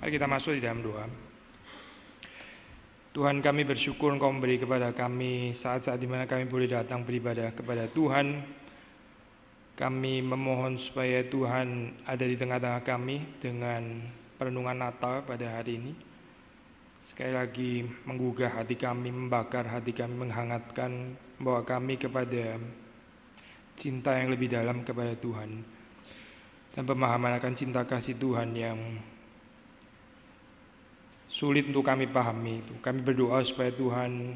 Mari kita masuk di dalam doa. Tuhan, kami bersyukur Engkau memberi kepada kami saat-saat di mana kami boleh datang beribadah kepada Tuhan. Kami memohon supaya Tuhan ada di tengah-tengah kami dengan perenungan Natal pada hari ini. Sekali lagi menggugah hati kami, membakar hati kami, menghangatkan, membawa kami kepada cinta yang lebih dalam kepada Tuhan. Dan pemahaman akan cinta kasih Tuhan yang sulit untuk kami pahami itu. Kami berdoa supaya Tuhan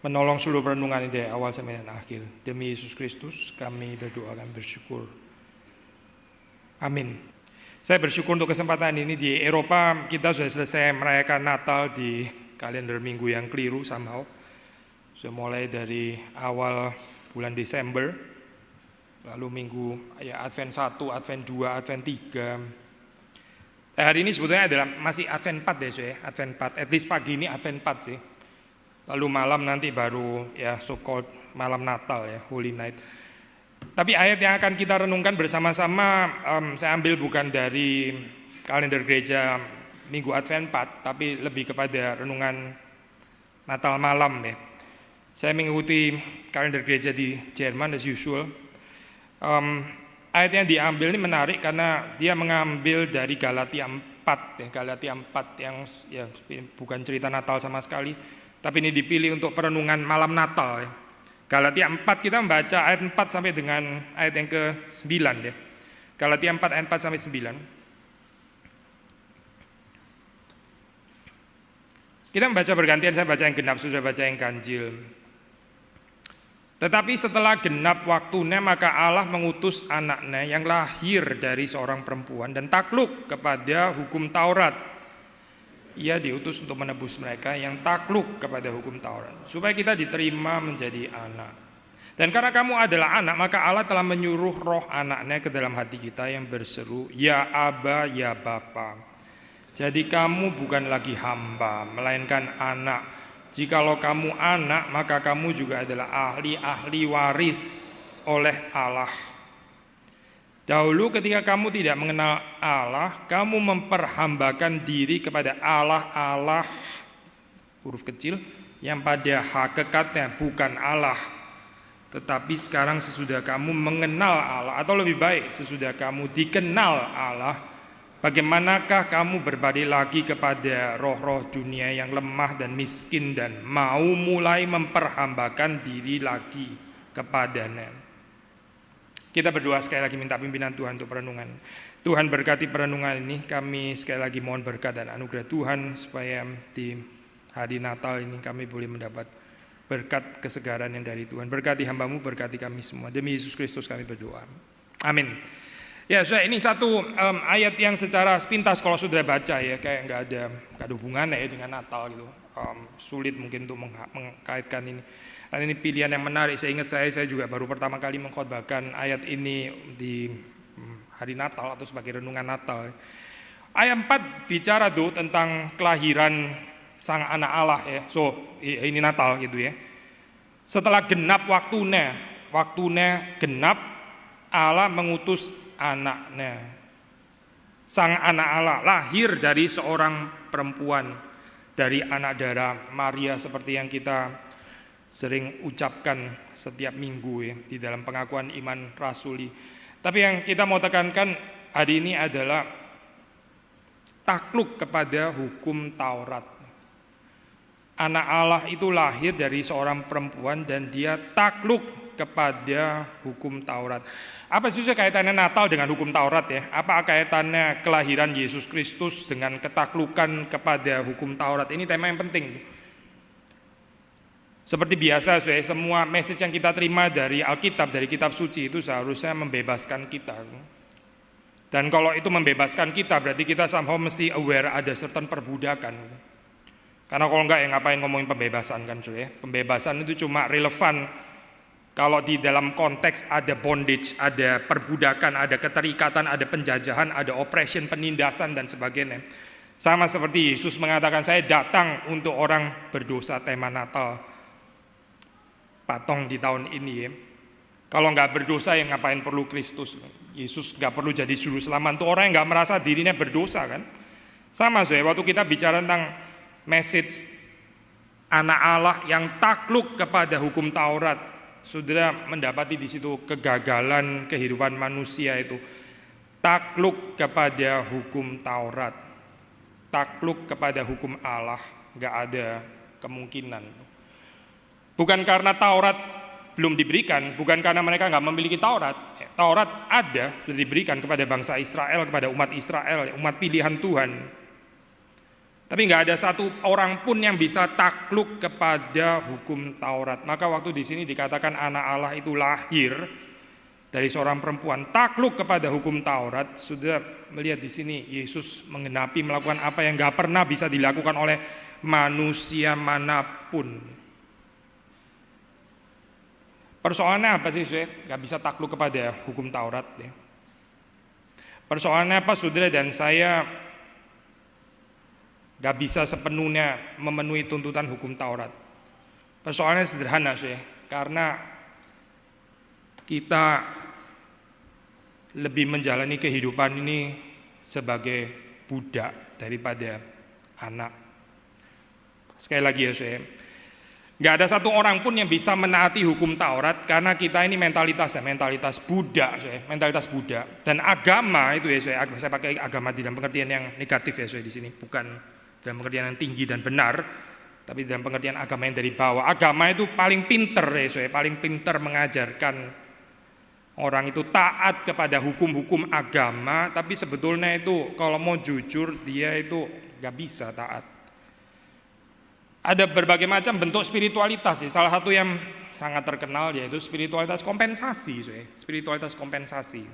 menolong seluruh perenungan ini dari awal sampai dan akhir. Demi Yesus Kristus kami berdoa, kami bersyukur. Amin. Saya bersyukur untuk kesempatan ini. Di Eropa kita sudah selesai merayakan Natal di kalender minggu yang keliru somehow. Sudah mulai dari awal bulan Desember, lalu minggu ya Advent 1, Advent 2, Advent 3. Hari ini sebetulnya adalah masih Advent 4 deh, ya, Advent 4. At least pagi ini Advent 4 sih. Lalu malam nanti baru ya so called malam Natal ya, Holy Night. Tapi ayat yang akan kita renungkan bersama-sama saya ambil bukan dari kalender gereja Minggu Advent 4, tapi lebih kepada renungan Natal malam ya. Saya mengikuti kalender gereja di Jerman as usual. Ayat yang diambil ini menarik karena dia mengambil dari Galatia 4 ya, Galatia 4 yang ya bukan cerita Natal sama sekali, tapi ini dipilih untuk perenungan malam Natal ya. Galatia 4 kita membaca ayat 4 sampai dengan ayat yang ke-9 ya. Galatia 4 ayat 4 sampai 9. Kita membaca bergantian, saya baca yang genap, sudah baca yang ganjil. Tetapi setelah genap waktunya maka Allah mengutus anaknya yang lahir dari seorang perempuan dan takluk kepada hukum Taurat. Ia diutus untuk menebus mereka yang takluk kepada hukum Taurat, supaya kita diterima menjadi anak. Dan karena kamu adalah anak, maka Allah telah menyuruh roh anaknya ke dalam hati kita yang berseru, Ya Aba, Ya Bapa. Jadi kamu bukan lagi hamba, melainkan anak. Jikalau kamu anak, maka kamu juga adalah ahli waris oleh Allah. Dahulu ketika kamu tidak mengenal Allah, kamu memperhambakan diri kepada Allah huruf kecil yang pada hakikatnya bukan Allah. Tetapi sekarang sesudah kamu mengenal Allah, atau lebih baik sesudah kamu dikenal Allah, bagaimanakah kamu berbalik lagi kepada roh-roh dunia yang lemah dan miskin dan mau mulai memperhambakan diri lagi kepadanya? Kita berdoa sekali lagi minta pimpinan Tuhan untuk perenungan. Tuhan berkati perenungan ini, kami sekali lagi mohon berkat dan anugerah Tuhan supaya di hari Natal ini kami boleh mendapat berkat kesegaran yang dari Tuhan. Berkati hamba-Mu, berkati kami semua. Demi Yesus Kristus kami berdoa. Amin. Ya, sudah ini satu ayat yang secara sepintas kalau sudah baca ya kayak nggak ada hubungannya ya dengan Natal gitu. Sulit mungkin untuk mengkaitkan ini. Dan ini pilihan yang menarik. Saya ingat saya juga baru pertama kali mengkhotbahkan ayat ini di hari Natal atau sebagai renungan Natal. Ayat 4 bicara tuh tentang kelahiran sang anak Allah ya. So ini Natal gitu ya. Setelah genap waktunya genap, Allah mengutus anaknya. Sang anak Allah lahir dari seorang perempuan, dari anak darah Maria seperti yang kita sering ucapkan setiap minggu ya, di dalam pengakuan iman rasuli. Tapi yang kita mau tekankan hari ini adalah takluk kepada hukum Taurat. Anak Allah itu lahir dari seorang perempuan dan dia takluk kepada hukum Taurat. Apa sih kaitannya Natal dengan hukum Taurat ya? Apa kaitannya kelahiran Yesus Kristus dengan ketaklukan kepada hukum Taurat? Ini tema yang penting. Seperti biasa, semua message yang kita terima dari Alkitab, dari kitab suci itu seharusnya membebaskan kita. Dan kalau itu membebaskan kita, berarti kita somehow mesti aware ada certain perbudakan. Karena kalau enggak ya ngapain ngomongin pembebasan kan cuy. Pembebasan itu cuma relevan kalau di dalam konteks ada bondage, ada perbudakan, ada keterikatan, ada penjajahan, ada oppression, penindasan dan sebagainya. Sama seperti Yesus mengatakan saya datang untuk orang berdosa, tema Natal patong di tahun ini ya. Kalau nggak berdosa ya ngapain perlu Kristus? Yesus nggak perlu jadi juru selamat untuk orang yang nggak merasa dirinya berdosa kan. Sama saudara, waktu kita bicara tentang message anak Allah yang takluk kepada hukum Taurat, saudara mendapati di situ kegagalan kehidupan manusia itu. Takluk kepada hukum Taurat, takluk kepada hukum Allah, nggak ada kemungkinan. Bukan karena Taurat belum diberikan, bukan karena mereka nggak memiliki Taurat. Taurat ada, sudah diberikan kepada bangsa Israel, kepada umat Israel, umat pilihan Tuhan. Tapi nggak ada satu orang pun yang bisa takluk kepada hukum Taurat. Maka waktu di sini dikatakan anak Allah itu lahir dari seorang perempuan, takluk kepada hukum Taurat. Sudah melihat di sini Yesus menggenapi melakukan apa yang nggak pernah bisa dilakukan oleh manusia manapun. Persoalannya apa sih, saudara? Gak bisa takluk kepada hukum Taurat ya. Persoalannya apa, saudara dan saya gak bisa sepenuhnya memenuhi tuntutan hukum Taurat. Persoalannya sederhana, saudara, karena kita lebih menjalani kehidupan ini sebagai budak daripada anak. Sekali lagi ya, saudara, gak ada satu orang pun yang bisa menaati hukum Taurat karena kita ini mentalitas budak, mentalitas budak. Dan agama itu ya, saya pakai agama di dalam pengertian yang negatif ya, di sini, bukan dalam pengertian yang tinggi dan benar, tapi dalam pengertian agama yang dari bawah. Agama itu paling pinter ya, paling pinter mengajarkan orang itu taat kepada hukum-hukum agama, tapi sebetulnya itu kalau mau jujur dia itu gak bisa taat. Ada berbagai macam bentuk spiritualitas. Salah satu yang sangat terkenal yaitu spiritualitas kompensasi. Spiritualitas kompensasi.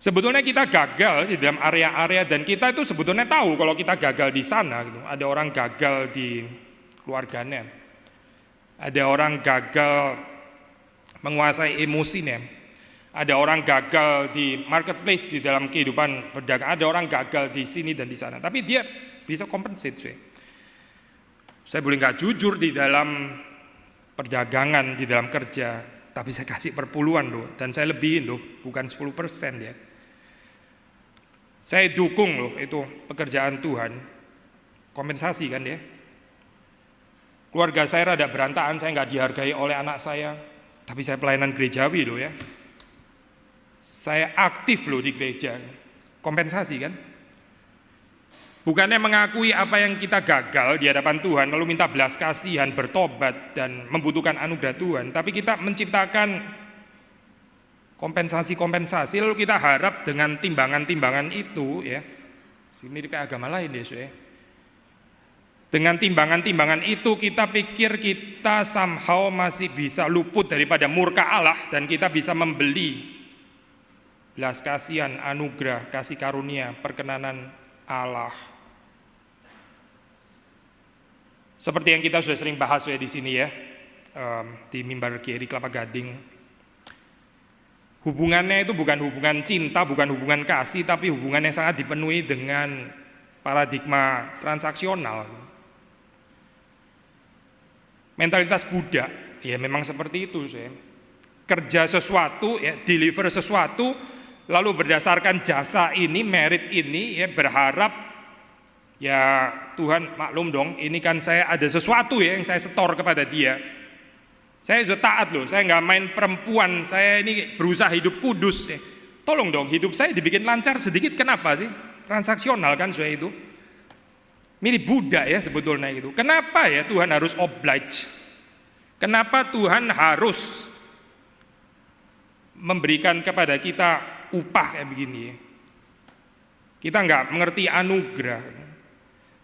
Sebetulnya kita gagal di dalam area-area dan kita itu sebetulnya tahu kalau kita gagal di sana. Gitu. Ada orang gagal di keluarganya. Ada orang gagal menguasai emosinya. Ada orang gagal di marketplace, di dalam kehidupan berdagang. Ada orang gagal di sini dan di sana. Tapi dia bisa compensate. Saya boleh nggak jujur di dalam perdagangan, di dalam kerja, tapi saya kasih perpuluhan loh, dan saya lebihin loh, bukan 10% ya. Saya dukung loh itu pekerjaan Tuhan, kompensasi kan ya. Keluarga saya rada berantakan, saya nggak dihargai oleh anak saya, tapi saya pelayanan gerejawi loh ya. Saya aktif loh di gereja, kompensasi kan. Bukannya mengakui apa yang kita gagal di hadapan Tuhan, lalu minta belas kasihan, bertobat, dan membutuhkan anugerah Tuhan. Tapi kita menciptakan kompensasi-kompensasi, lalu kita harap dengan timbangan-timbangan itu, ya, mirip kayak agama lain ya, dengan timbangan-timbangan itu kita pikir kita somehow masih bisa luput daripada murka Allah, dan kita bisa membeli belas kasihan, anugerah, kasih karunia, perkenanan Allah. Seperti yang kita sudah sering bahas ya di sini ya, di mimbar Kiai Kelapa Gading. Hubungannya itu bukan hubungan cinta, bukan hubungan kasih, tapi hubungan yang sangat dipenuhi dengan paradigma transaksional. Mentalitas budak, ya memang seperti itu. Kerja sesuatu, ya, deliver sesuatu, lalu berdasarkan jasa ini, merit ini, ya berharap ya Tuhan maklum dong, ini kan saya ada sesuatu ya yang saya setor kepada dia. Saya sudah taat loh, saya nggak main perempuan, saya ini berusaha hidup kudus ya. Tolong dong hidup saya dibikin lancar sedikit, kenapa sih? Transaksional kan saya itu. Mirip budak ya sebetulnya itu. Kenapa ya Tuhan harus oblige? Kenapa Tuhan harus memberikan kepada kita upah kayak begini ya? Kita nggak mengerti anugerah.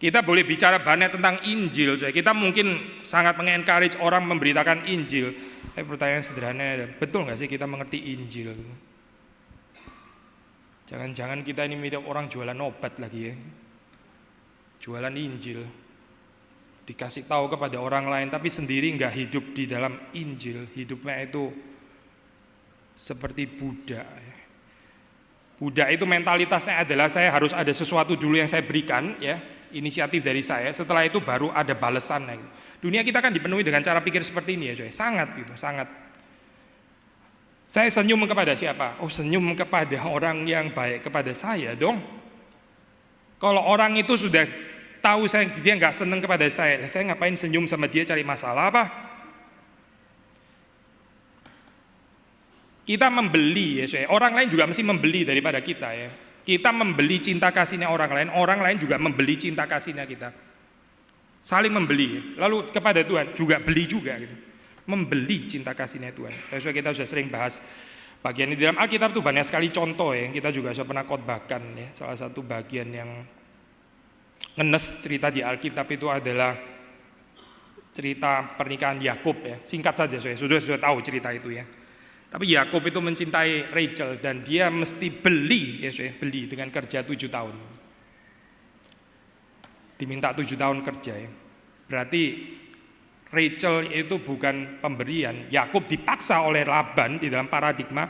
Kita boleh bicara banyak tentang Injil, kita mungkin sangat mengencourage orang memberitakan Injil. Pertanyaan sederhana, betul nggak sih kita mengerti Injil? Jangan-jangan kita ini mirip orang jualan obat lagi ya, jualan Injil, dikasih tahu kepada orang lain, tapi sendiri nggak hidup di dalam Injil, hidupnya itu seperti budak. Budak itu mentalitasnya adalah saya harus ada sesuatu dulu yang saya berikan ya. Inisiatif dari saya, setelah itu baru ada balasannya. Dunia kita kan dipenuhi dengan cara pikir seperti ini ya, sangat Saya senyum kepada siapa? Oh, senyum kepada orang yang baik kepada saya dong. Kalau orang itu sudah tahu dia nggak seneng kepada saya ngapain senyum sama dia cari masalah apa? Kita membeli ya, orang lain juga mesti membeli daripada kita ya. Kita membeli cinta kasihnya orang lain juga membeli cinta kasihnya kita. Saling membeli. Lalu kepada Tuhan juga beli juga gitu. Membeli cinta kasihnya Tuhan. Kita sudah sering bahas bagian ini dalam Alkitab tuh banyak sekali contoh ya. Kita juga sudah pernah khotbahkan ya. Salah satu bagian yang ngenes cerita di Alkitab itu adalah cerita pernikahan Yakub ya. Singkat saja sudah tahu cerita itu ya. Tapi Yakub itu mencintai Rachel dan dia mesti beli ya, beli dengan kerja 7 tahun. Diminta 7 tahun kerja ya. Berarti Rachel itu bukan pemberian. Yakub dipaksa oleh Laban di dalam paradigma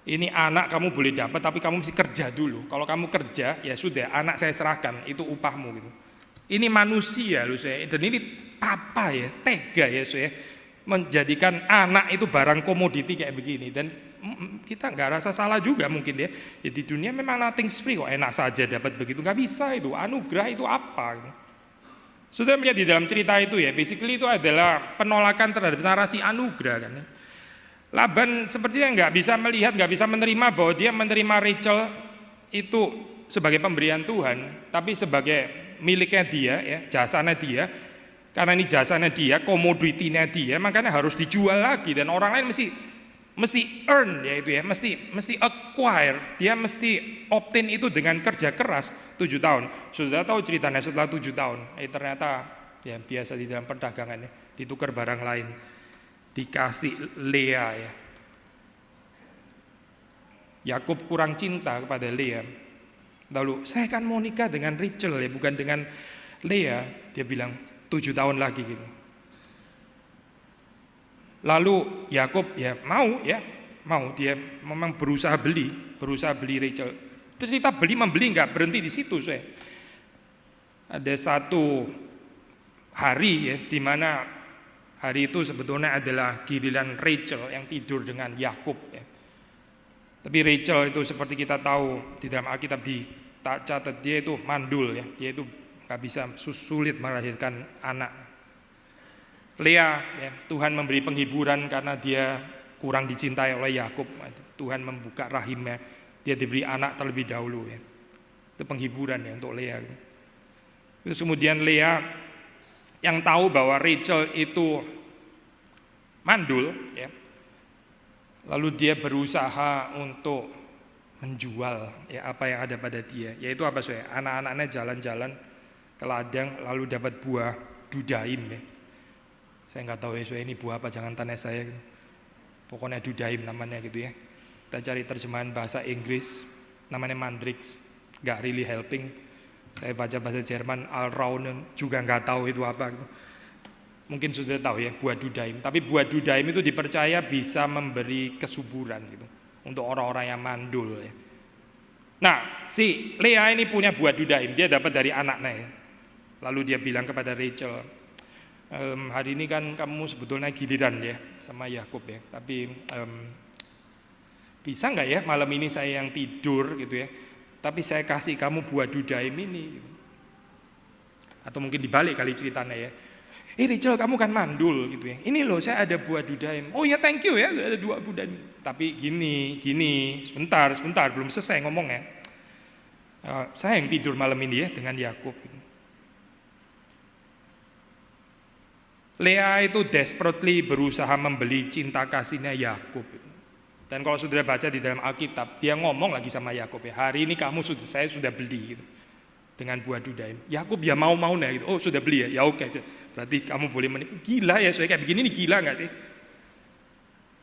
ini anak kamu boleh dapat tapi kamu mesti kerja dulu. Kalau kamu kerja ya sudah anak saya serahkan itu upahmu gitu. Ini manusia loh saya dan ini papa ya tega ya saya menjadikan anak itu barang komoditi kayak begini dan kita nggak rasa salah juga mungkin ya. Ya di dunia memang nothing's free kok enak saja dapat begitu nggak bisa itu anugerah itu apa? Sudah melihat di dalam cerita itu ya basically itu adalah penolakan terhadap narasi anugerah kan. Ya. Laban sepertinya nggak bisa melihat nggak bisa menerima bahwa dia menerima Rachel itu sebagai pemberian Tuhan tapi sebagai miliknya dia ya jasanya dia. Karena ini jasanya dia, komoditinya dia, makanya harus dijual lagi dan orang lain mesti earn ya itu ya, mesti acquire, dia mesti obtain itu dengan kerja keras 7 tahun. Sudah tahu ceritanya setelah 7 tahun, ternyata ya biasa di dalam perdagangan ya, ditukar barang lain, dikasih Lea ya. Yakub kurang cinta kepada Lea. Lalu saya kan mau nikah dengan Rachel ya, bukan dengan Lea. Dia bilang 7 tahun lagi gitu. Lalu Yakub ya mau dia memang berusaha beli Rachel. Cerita membeli nggak berhenti di situ saya. Ada satu hari ya di mana hari itu sebetulnya adalah giliran Rachel yang tidur dengan Yakub ya. Tapi Rachel itu seperti kita tahu di dalam Alkitab dicatat dia itu mandul ya, dia itu nggak bisa sulit melahirkan anak. Lea ya, Tuhan memberi penghiburan karena dia kurang dicintai oleh Yakub. Tuhan membuka rahimnya, dia diberi anak terlebih dahulu ya. Itu penghiburan ya untuk Lea. Terus kemudian Lea yang tahu bahwa Rachel itu mandul ya. Lalu dia berusaha untuk menjual ya apa yang ada pada dia. Yaitu apa saya? Anak-anaknya jalan-jalan ke ladang lalu dapat buah dudaim ya. Saya nggak tahu ya ini buah apa, jangan tanya saya. Pokoknya dudaim namanya gitu ya. Kita cari terjemahan bahasa Inggris, namanya mandrix, nggak really helping. Saya baca bahasa Jerman, Alraunen juga nggak tahu itu apa. Mungkin sudah tahu ya buah dudaim. Tapi buah dudaim itu dipercaya bisa memberi kesuburan gitu untuk orang-orang yang mandul ya. Nah si Lea ini punya buah dudaim, dia dapat dari anaknya ya. Lalu dia bilang kepada Rachel, hari ini kan kamu sebetulnya giliran ya sama Yakub ya, tapi bisa nggak ya malam ini saya yang tidur gitu ya, tapi saya kasih kamu buah dudaim ini, atau mungkin dibalik kali ceritanya ya. Rachel kamu kan mandul gitu ya, ini loh saya ada buah dudaim. Oh ya thank you ya ada 2 buah dudaim. Tapi gini sebentar belum selesai ngomongnya. Saya yang tidur malam ini ya dengan Yakub. Lea itu desperately berusaha membeli cinta kasihnya Yakub. Dan kalau sudah baca di dalam Alkitab, dia ngomong lagi sama Yakub ya, hari ini saya sudah beli gitu, dengan buah dudaim. Yakub ya mau gitu. Oh sudah beli ya, ya oke. Berarti kamu boleh gila ya, saya kayak begini nih gila nggak sih?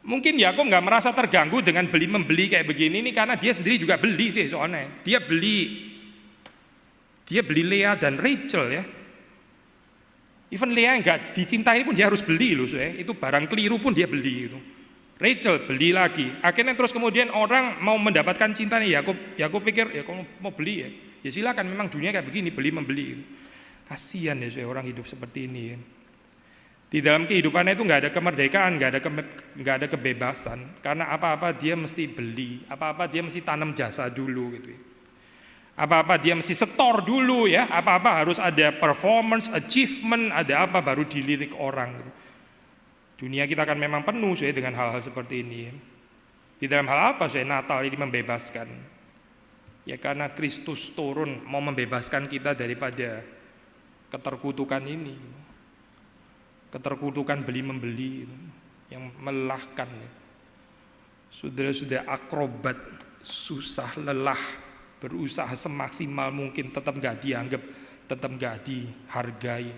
Mungkin Yakub nggak merasa terganggu dengan membeli kayak begini nih karena dia sendiri juga beli sih soalnya. Dia beli Lea dan Rachel ya. Even Lea yang nggak dicintai pun dia harus beli loh, itu barang keliru pun dia beli itu. Rachel beli lagi. Akhirnya terus kemudian orang mau mendapatkan cintanya Yakub pikir ya kamu mau beli ya silakan, memang dunia kayak begini beli membeli. Kasihan ya orang hidup seperti ini. Di dalam kehidupannya itu nggak ada kemerdekaan, nggak ada kebebasan. Karena apa-apa dia mesti beli, apa-apa dia mesti tanam jasa dulu gitu ya. Apa-apa dia mesti setor dulu ya, apa-apa harus ada performance, achievement, ada apa baru dilirik orang. Dunia kita kan memang penuh saya dengan hal-hal seperti ini. Di dalam hal apa saya Natal ini membebaskan? Ya karena Kristus turun mau membebaskan kita daripada keterkutukan ini. Keterkutukan beli-membeli yang melelahkan. Saudara-saudara akrobat, susah, lelah, berusaha semaksimal mungkin tetap gak dianggap, tetap gak dihargai.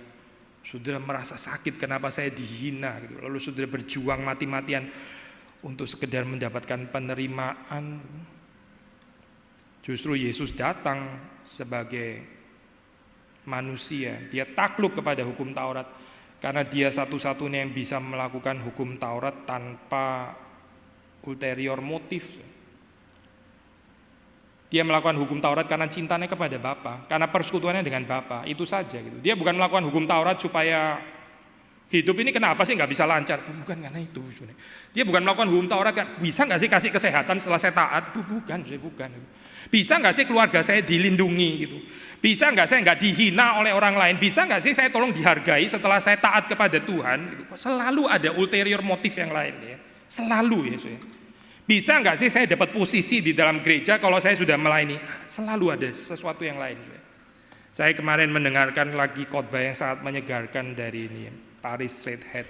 Saudara merasa sakit kenapa saya dihina gitu. Lalu saudara berjuang mati-matian untuk sekedar mendapatkan penerimaan. Justru Yesus datang sebagai manusia. Dia takluk kepada hukum Taurat karena dia satu-satunya yang bisa melakukan hukum Taurat tanpa ulterior motif. Dia melakukan hukum Taurat karena cintanya kepada Bapa, karena persekutuannya dengan Bapa, itu saja gitu. Dia bukan melakukan hukum Taurat supaya hidup ini kenapa sih nggak bisa lancar? Bukan karena itu sebenarnya. Dia bukan melakukan hukum Taurat kan bisa nggak sih kasih kesehatan setelah saya taat? Bukan. Bisa nggak sih keluarga saya dilindungi gitu? Bisa nggak saya nggak dihina oleh orang lain? Bisa nggak sih saya tolong dihargai setelah saya taat kepada Tuhan? Gitu. Selalu ada ulterior motif yang lain ya. Selalu ya. Bisa nggak sih saya dapat posisi di dalam gereja kalau saya sudah melayani? Selalu ada sesuatu yang lain. Saya kemarin mendengarkan lagi khotbah yang sangat menyegarkan dari ini, Paris Redhead.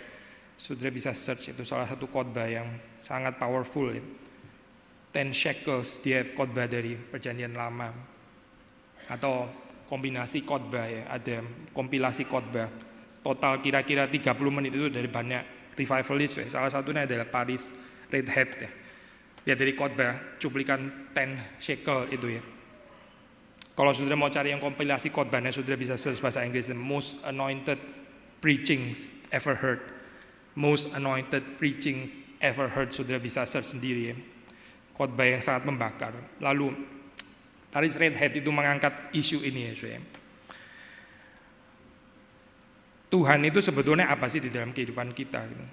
Saudara bisa search, itu salah satu khotbah yang sangat powerful. 10 shekels dia khotbah dari Perjanjian Lama. Atau kombinasi khotbah ya, ada kompilasi khotbah. Total kira-kira 30 menit itu dari banyak revivalist ya. Salah satunya adalah Paris Redhead ya. Ya dari khotbah cuplikan 10 shekel itu ya. Kalau saudara mau cari yang kompilasi khotbahnya, saudara bisa search bahasa Inggris, most anointed preachings ever heard. Most anointed preachings ever heard, saudara bisa search sendiri ya. Khotbah yang sangat membakar. Lalu Paris Redhead itu mengangkat isu ini ya saudara. Tuhan itu sebetulnya apa sih di dalam kehidupan kita gitu.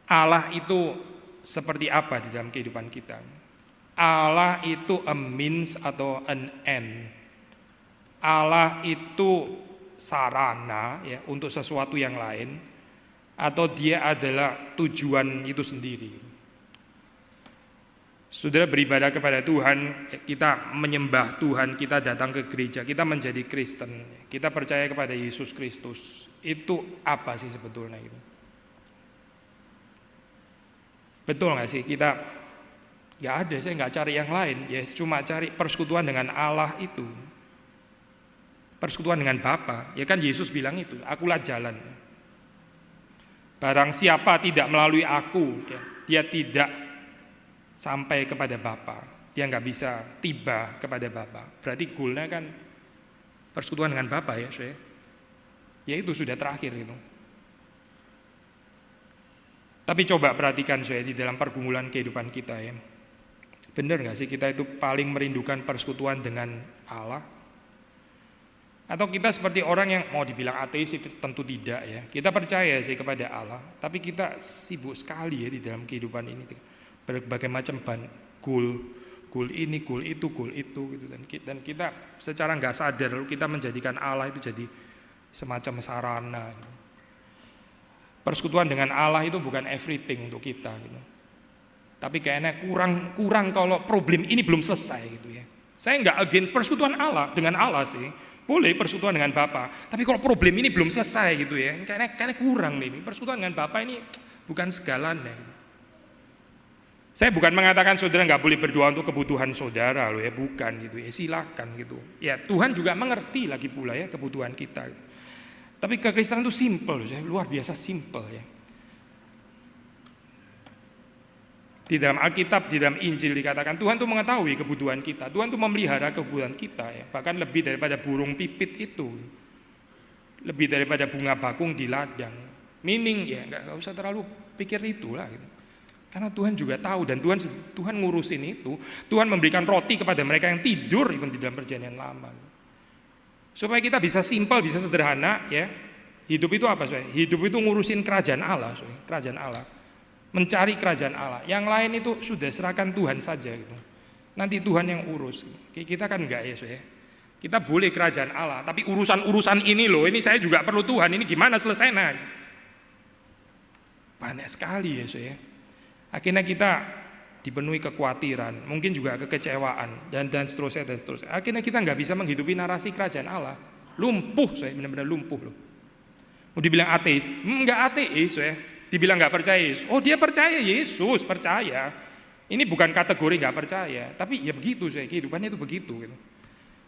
Allah itu seperti apa di dalam kehidupan kita? Allah itu a means atau an end. Allah itu sarana ya untuk sesuatu yang lain, atau dia adalah tujuan itu sendiri. Saudara beribadah kepada Tuhan, kita menyembah Tuhan, kita datang ke gereja, kita menjadi Kristen, kita percaya kepada Yesus Kristus. Itu apa sih sebetulnya itu? Betul nggak sih kita nggak ada, saya nggak cari yang lain, ya cuma cari persekutuan dengan Allah itu, persekutuan dengan Bapa. Ya kan Yesus bilang itu, akulah jalan. Barang siapa tidak melalui aku, ya, dia tidak sampai kepada Bapa. Dia nggak bisa tiba kepada Bapa. Berarti goalnya kan persekutuan dengan Bapa ya, saya. Ya itu sudah terakhir itu. Tapi coba perhatikan saya di dalam pergumulan kehidupan kita ya. Benar nggak sih kita itu paling merindukan persekutuan dengan Allah? Atau kita seperti orang yang mau dibilang ateis? Tentu tidak ya. Kita percaya sih kepada Allah, tapi kita sibuk sekali ya di dalam kehidupan ini. Berbagai macam goal ini, goal itu gitu. Dan kita secara nggak sadar lalu kita menjadikan Allah itu jadi semacam sarana. Persekutuan dengan Allah itu bukan everything untuk kita gitu. Tapi kayaknya kurang kalau problem ini belum selesai gitu ya. Saya nggak against persekutuan Allah dengan Allah sih. Boleh persekutuan dengan Bapa. Tapi kalau problem ini belum selesai gitu ya. Kayaknya kurang nih. Persekutuan dengan Bapa ini bukan segalanya. Saya bukan mengatakan saudara nggak boleh berdoa untuk kebutuhan saudara loh ya, bukan gitu ya. Silakan gitu. Ya Tuhan juga mengerti lagi pula ya kebutuhan kita. Tapi kekristenan itu simple, luar biasa simple ya. Di dalam Alkitab, di dalam Injil dikatakan Tuhan itu mengetahui kebutuhan kita. Tuhan itu memelihara kebutuhan kita ya. Bahkan lebih daripada burung pipit itu. Lebih daripada bunga bakung di ladang. Meaning ya nggak usah terlalu pikir itulah gitu. Karena Tuhan juga tahu dan Tuhan ngurusin itu. Tuhan memberikan roti kepada mereka yang tidur even di dalam Perjanjian Lama. Supaya kita bisa simpel, bisa sederhana ya, Hidup itu apa, Soe? Hidup itu ngurusin kerajaan Allah, Soe. Kerajaan Allah. Mencari kerajaan Allah. Yang lain itu sudah serahkan Tuhan saja gitu. Nanti Tuhan yang urus. Kita kan enggak ya, Soe. Kita boleh kerajaan Allah, tapi urusan-urusan ini loh, ini saya juga perlu Tuhan, ini gimana selesainya? Banyak sekali ya, Soe. Akhirnya kita dipenuhi kekhawatiran, mungkin juga kekecewaan dan seterusnya dan seterusnya. Akhirnya kita nggak bisa menghidupi narasi kerajaan Allah. Lumpuh, Soe, benar-benar lumpuh loh. Mau dibilang ateis, nggak ateis, Soe. Dibilang nggak percaya Yesus, oh dia percaya Yesus, percaya. Ini bukan kategori nggak percaya, tapi ya begitu, Soe. Kehidupannya itu begitu gitu.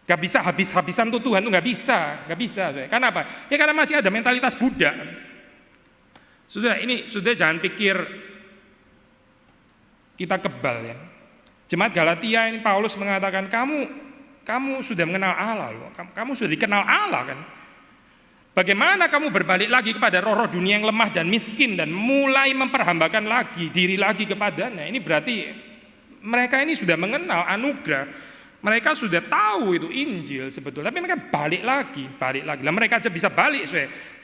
Gak bisa habis-habisan tuh Tuhan tuh nggak bisa, Soe. Karena apa? Ya karena masih ada mentalitas Buddha. Sudah, ini sudah jangan pikir kita kebal ya. Jemaat Galatia ini Paulus mengatakan kamu sudah mengenal Allah loh. Kamu sudah dikenal Allah kan. Bagaimana kamu berbalik lagi kepada roh-roh dunia yang lemah dan miskin dan mulai memperhambakan lagi diri lagi kepadanya? Ini berarti mereka ini sudah mengenal anugerah. Mereka sudah tahu itu Injil sebetulnya, tapi mereka balik lagi. Lah mereka aja bisa balik,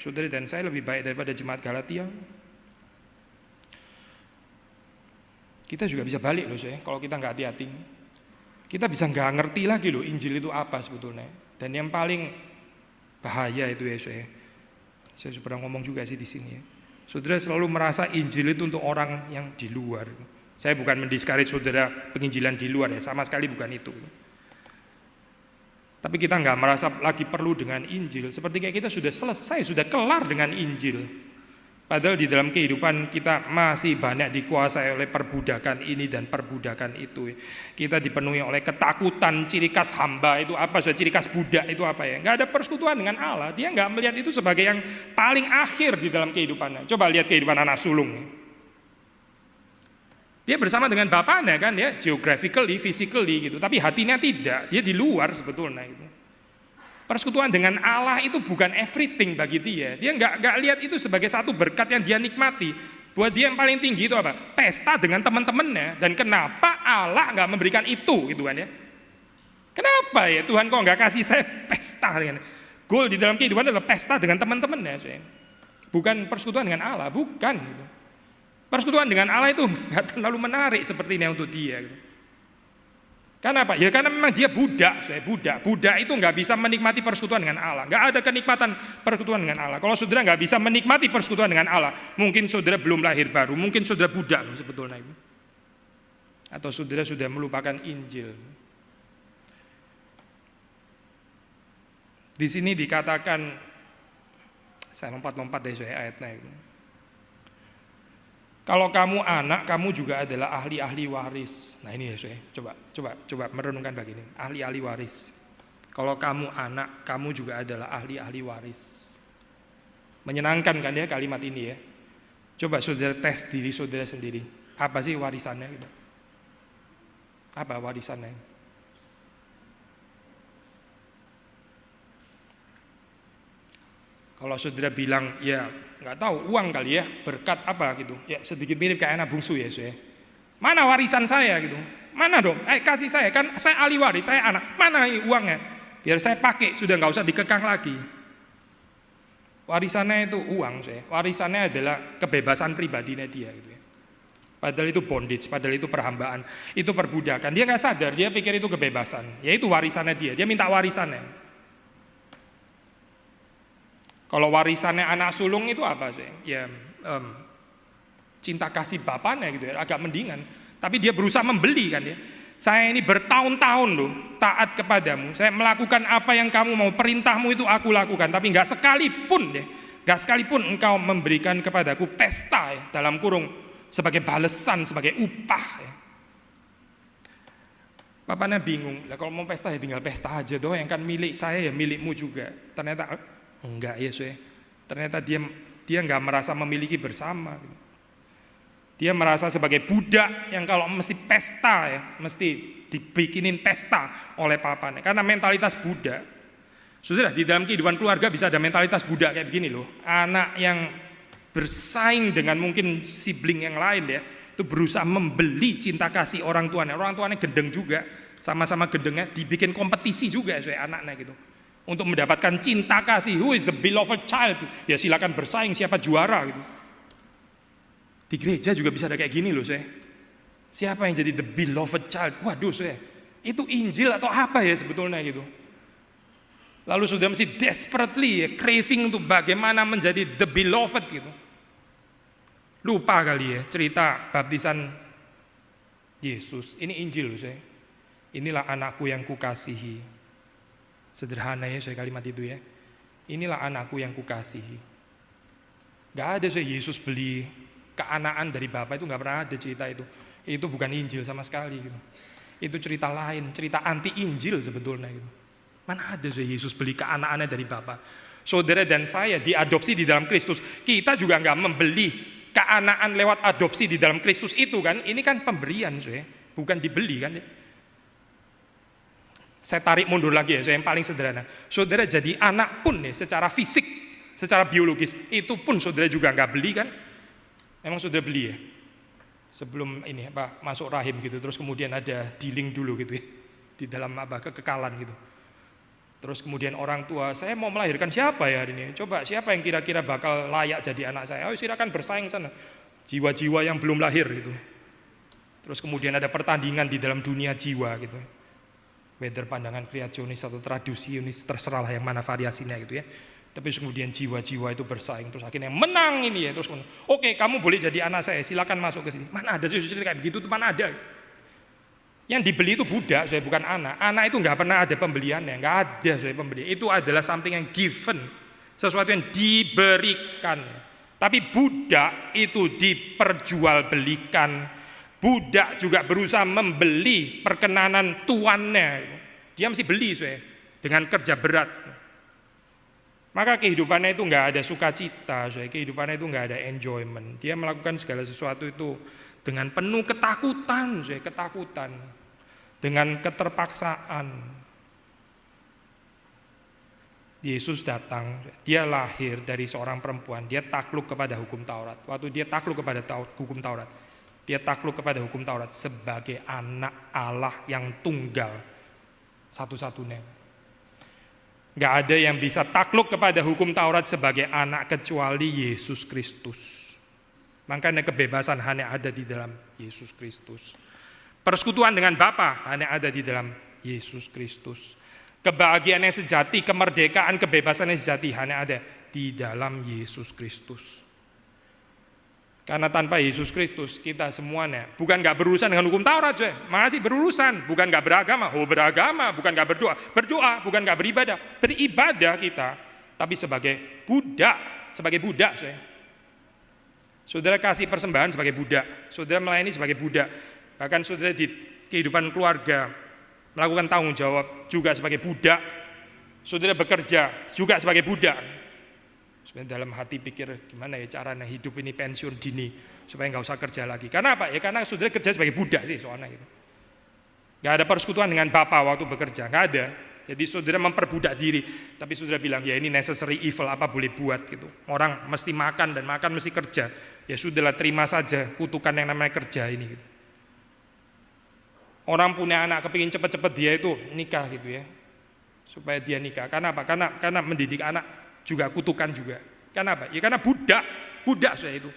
saudara dan saya lebih baik daripada jemaat Galatia. Kita juga bisa balik loh, kalau kita nggak hati-hati. Kita bisa nggak ngerti lagi loh Injil itu apa sebetulnya. Dan yang paling bahaya itu ya, saya pernah ngomong juga sih di sini ya. Saudara selalu merasa Injil itu untuk orang yang di luar. Saya bukan mendiscourage saudara penginjilan di luar ya, sama sekali bukan itu. Tapi kita nggak merasa lagi perlu dengan Injil, seperti kayak kita sudah selesai, sudah kelar dengan Injil. Padahal di dalam kehidupan kita masih banyak dikuasai oleh perbudakan ini dan perbudakan itu. Kita dipenuhi oleh ketakutan, ciri khas hamba itu apa? Ciri khas budak itu apa ya? Nggak ada persekutuan dengan Allah. Dia nggak melihat itu sebagai yang paling akhir di dalam kehidupannya. Coba lihat kehidupan anak sulung. Dia bersama dengan bapaknya kan ya, geographically, physically gitu. Tapi hatinya tidak. Dia di luar sebetulnya itu. Persekutuan dengan Allah itu bukan everything bagi dia. Dia nggak lihat itu sebagai satu berkat yang dia nikmati. Buat dia yang paling tinggi itu apa? Pesta dengan teman-temannya. Dan kenapa Allah nggak memberikan itu gitu kan ya? Kenapa ya Tuhan kok nggak kasih saya pesta dengan goal di dalam kehidupan adalah pesta dengan teman-temannya. Bukan persekutuan dengan Allah, bukan. Gitu. Persekutuan dengan Allah itu nggak terlalu menarik seperti ini untuk dia. Gitu. Kenapa? Ya karena memang dia budak, budak itu nggak bisa menikmati persekutuan dengan Allah, nggak ada kenikmatan persekutuan dengan Allah. Kalau saudara nggak bisa menikmati persekutuan dengan Allah, mungkin saudara belum lahir baru, mungkin saudara budak loh sebetulnya itu, atau saudara sudah melupakan Injil. Di sini dikatakan, saya lompat-lompat dari ayatnya itu. Kalau kamu anak, kamu juga adalah ahli-ahli waris. Nah ini ya, coba merenungkan begini, ahli-ahli waris. Kalau kamu anak, kamu juga adalah ahli-ahli waris. Menyenangkan kan ya kalimat ini ya. Coba saudara tes diri saudara sendiri. Apa sih warisannya? Gitu. Apa warisannya? Kalau saudara bilang ya nggak tahu uang kali ya, berkat apa gitu ya, sedikit mirip kayak anak bungsu ya, mana warisan saya gitu, mana dong, kasih saya, kan saya ahli waris, saya anak, mana ini uangnya, biar saya pakai, sudah nggak usah dikekang lagi. Warisannya itu uang, warisannya adalah kebebasan pribadinya dia gitu ya. Padahal itu bondage, padahal itu perhambaan, itu perbudakan. Dia nggak sadar, dia pikir itu kebebasan, ya itu warisannya dia minta warisannya. Kalau warisannya anak sulung itu apa sih? Ya cinta kasih bapaknya gitu ya, agak mendingan. Tapi dia berusaha membeli kan ya. Saya ini bertahun-tahun loh taat kepadamu. Saya melakukan apa yang kamu mau, perintahmu itu aku lakukan. Tapi nggak sekalipun engkau memberikan kepadaku pesta ya, dalam kurung sebagai balesan, sebagai upah. Ya. Bapaknya bingung. Lah kalau mau pesta ya tinggal pesta aja doh. Yang kan milik saya ya milikmu juga. Ternyata enggak ya, ternyata dia enggak merasa memiliki bersama. Dia merasa sebagai budak yang kalau mesti pesta ya, mesti dibikinin pesta oleh papanya. Karena mentalitas budak. Sudah di dalam kehidupan keluarga bisa ada mentalitas budak kayak begini loh. Anak yang bersaing dengan mungkin sibling yang lain ya, itu berusaha membeli cinta kasih orang tuanya. Orang tuanya gendeng juga, sama-sama gendengnya, dibikin kompetisi juga anaknya gitu. untuk mendapatkan cinta kasih. Who is the beloved child? Ya silakan bersaing siapa juara gitu. Di gereja juga bisa ada kayak gini loh saya. Siapa yang jadi the beloved child? Waduh saya, itu Injil atau apa ya sebetulnya gitu. Lalu sudah mesti desperately ya, craving untuk bagaimana menjadi the beloved gitu. Lupa kali ya cerita baptisan Yesus. Ini Injil loh saya. Inilah anakku yang kukasihi. Sederhana ya saya kalimat itu ya. Inilah anakku yang kukasihi. Gak ada saya Yesus beli keanaan dari Bapa, itu gak pernah ada cerita itu. Itu bukan Injil sama sekali gitu. Itu cerita lain, cerita anti Injil sebetulnya gitu. Mana ada saya Yesus beli keanaannya dari Bapa. Saudara dan saya diadopsi di dalam Kristus. Kita juga gak membeli keanaan lewat adopsi di dalam Kristus itu kan. Ini kan pemberian saya, bukan dibeli kan. Saya tarik mundur lagi ya, saya yang paling sederhana. Saudara jadi anak pun ya, secara fisik, secara biologis, itu pun saudara juga gak beli kan. Emang saudara beli ya? Sebelum ini masuk rahim gitu, terus kemudian ada dealing dulu gitu ya, di dalam kekekalan gitu. Terus kemudian orang tua, saya mau melahirkan siapa ya hari ini? Coba siapa yang kira-kira bakal layak jadi anak saya? Oh silakan bersaing sana. Jiwa-jiwa yang belum lahir gitu. Terus kemudian ada pertandingan di dalam dunia jiwa gitu. Whether pandangan kreasionis atau tradisionis, terserahlah yang mana variasinya gitu ya. Tapi kemudian jiwa-jiwa itu bersaing, terus akhirnya menang ini ya. Terus oke, kamu boleh jadi anak saya, silakan masuk ke sini. Mana ada sih kayak begitu tuh, mana ada? Yang dibeli itu budak, saya bukan anak. Anak itu nggak pernah ada pembeliannya, nggak ada saya pembelian. Itu adalah something yang given, sesuatu yang diberikan. Tapi budak itu diperjualbelikan. Budak juga berusaha membeli perkenanan tuannya. Dia mesti beli saya dengan kerja berat. Maka kehidupannya itu nggak ada sukacita, kehidupannya itu nggak ada enjoyment. Dia melakukan segala sesuatu itu dengan penuh ketakutan, ketakutan, dengan keterpaksaan. Yesus datang, dia lahir dari seorang perempuan, dia takluk kepada hukum Taurat. Waktu dia takluk kepada hukum Taurat, dia takluk kepada hukum Taurat sebagai anak Allah yang tunggal, satu-satunya. Gak ada yang bisa takluk kepada hukum Taurat sebagai anak kecuali Yesus Kristus. Makanya kebebasan hanya ada di dalam Yesus Kristus. Persekutuan dengan Bapa hanya ada di dalam Yesus Kristus. Kebahagiaan yang sejati, kemerdekaan, kebebasan yang sejati hanya ada di dalam Yesus Kristus. Karena tanpa Yesus Kristus kita semuanya bukan gak berurusan dengan hukum Taurat, masih berurusan. Bukan gak beragama, beragama. Bukan gak berdoa, berdoa. Bukan gak beribadah, beribadah kita. Tapi sebagai budak, Saudara kasih persembahan sebagai budak, saudara melayani sebagai budak. Bahkan saudara di kehidupan keluarga melakukan tanggung jawab juga sebagai budak. Saudara bekerja juga sebagai budak. Sebenarnya dalam hati pikir gimana ya caranya hidup ini pensiun dini supaya nggak usah kerja lagi. Karena apa? Ya karena saudara kerja sebagai budak sih soalnya gitu. Nggak ada persekutuan dengan Bapa waktu bekerja, nggak ada. Jadi saudara memperbudak diri, tapi saudara bilang ya ini necessary evil, apa boleh buat gitu. Orang mesti makan dan makan mesti kerja. Ya sudahlah terima saja kutukan yang namanya kerja ini. Gitu. Orang punya anak kepingin cepet-cepet dia itu nikah gitu ya, supaya dia nikah. Karena apa? Karena mendidik anak juga kutukan juga. Kenapa? Ya karena budak saya itu.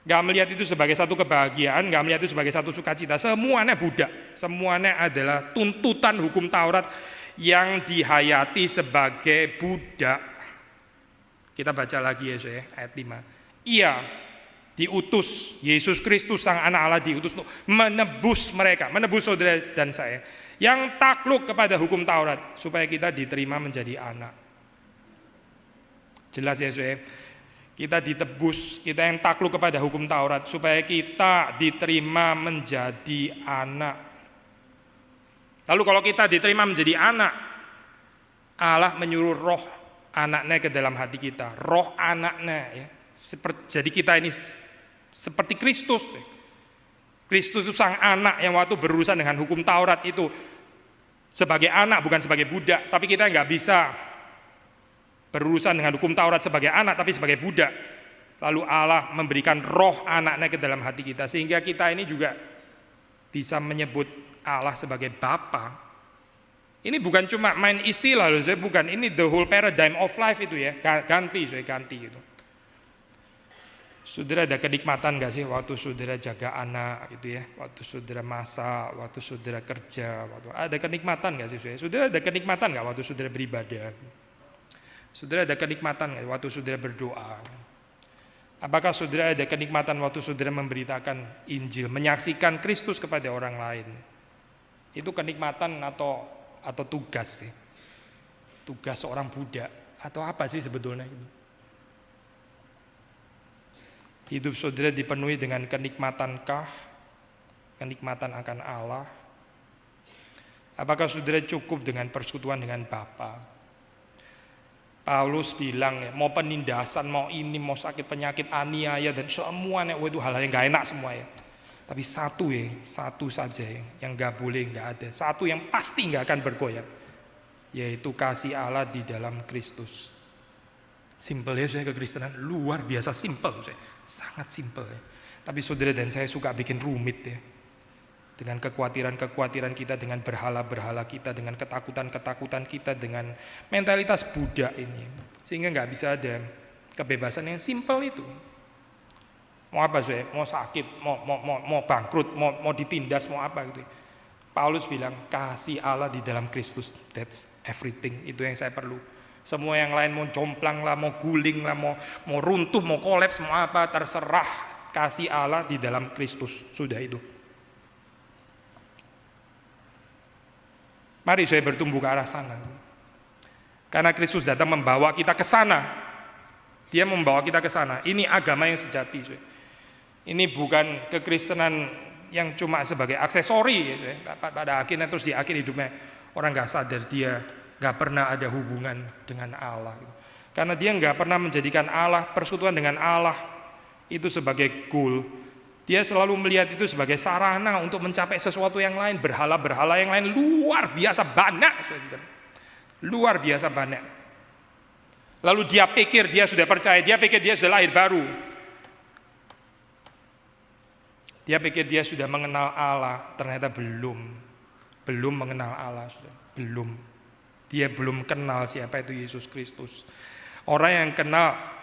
Gak melihat itu sebagai satu kebahagiaan, gak melihat itu sebagai satu sukacita. Semuanya budak, semuanya adalah tuntutan hukum Taurat yang dihayati sebagai budak. Kita baca lagi ya saya, ayat 5. Ia diutus, Yesus Kristus sang anak Allah diutus untuk menebus mereka, menebus saudara dan saya yang takluk kepada hukum Taurat supaya kita diterima menjadi anak. Jelas ya saudara, kita ditebus, kita yang takluk kepada hukum Taurat supaya kita diterima menjadi anak. Lalu kalau kita diterima menjadi anak, Allah menyuruh roh anaknya ke dalam hati kita, roh anaknya ya. Jadi kita ini seperti Kristus. Kristus itu sang anak yang waktu berurusan dengan hukum Taurat itu sebagai anak bukan sebagai budak, tapi kita nggak bisa berurusan dengan hukum Taurat sebagai anak tapi sebagai budak. Lalu Allah memberikan roh anaknya ke dalam hati kita sehingga kita ini juga bisa menyebut Allah sebagai Bapa. Ini bukan cuma main istilah loh, saya bukan. Ini the whole paradigm of life itu ya, ganti gitu. Saudara ada kenikmatan gak sih waktu saudara jaga anak gitu ya, waktu saudara masak, waktu saudara kerja, ada kenikmatan gak sih saudara? Saudara ada kenikmatan gak waktu saudara beribadah? Saudara ada kenikmatan gak waktu saudara berdoa? Apakah saudara ada kenikmatan waktu saudara memberitakan Injil, menyaksikan Kristus kepada orang lain? Itu kenikmatan atau tugas sih? Tugas seorang budak atau apa sih sebetulnya? Hidup saudara dipenuhi dengan kenikmatankah? Kenikmatan akan Allah? Apakah saudara cukup dengan persekutuan dengan Bapa? Paulus bilang ya, mau penindasan, mau ini, mau sakit penyakit, aniaya dan semuanya itu hal yang gak enak semua ya. Tapi satu saja yang gak boleh, gak ada. Satu yang pasti gak akan bergoyang, yaitu kasih Allah di dalam Kristus. Simpel ya saya, kekristenan luar biasa simpel saya. Sangat simpel ya. Tapi saudara dan saya suka bikin rumit ya. Dengan kekhawatiran kita, dengan berhala-berhala kita, dengan ketakutan kita, dengan mentalitas budak ini. Sehingga gak bisa ada kebebasan yang simpel itu. Mau apa saya? Mau sakit, mau bangkrut, mau ditindas, mau apa gitu. Paulus bilang kasih Allah di dalam Kristus, that's everything. Itu yang saya perlu. Semua yang lain mau jomplang lah, mau guling lah, mau runtuh, mau kolaps, mau apa, terserah. Kasih Allah di dalam Kristus, sudah itu. Mari saya bertumbuh ke arah sana. Karena Kristus datang membawa kita ke sana. Dia membawa kita ke sana. Ini agama yang sejati. Ini bukan kekristenan yang cuma sebagai aksesori. Pada akhirnya terus di akhir hidupnya orang gak sadar dia gak pernah ada hubungan dengan Allah. Karena dia gak pernah menjadikan Allah, persekutuan dengan Allah itu sebagai goal. Dia selalu melihat itu sebagai sarana untuk mencapai sesuatu yang lain. Berhala-berhala yang lain luar biasa banyak. Luar biasa banyak. Lalu dia pikir dia sudah percaya, dia pikir dia sudah lahir baru. Dia pikir dia sudah mengenal Allah, ternyata belum. Belum mengenal Allah, sudah. Belum. Dia belum kenal siapa itu Yesus Kristus. Orang yang kenal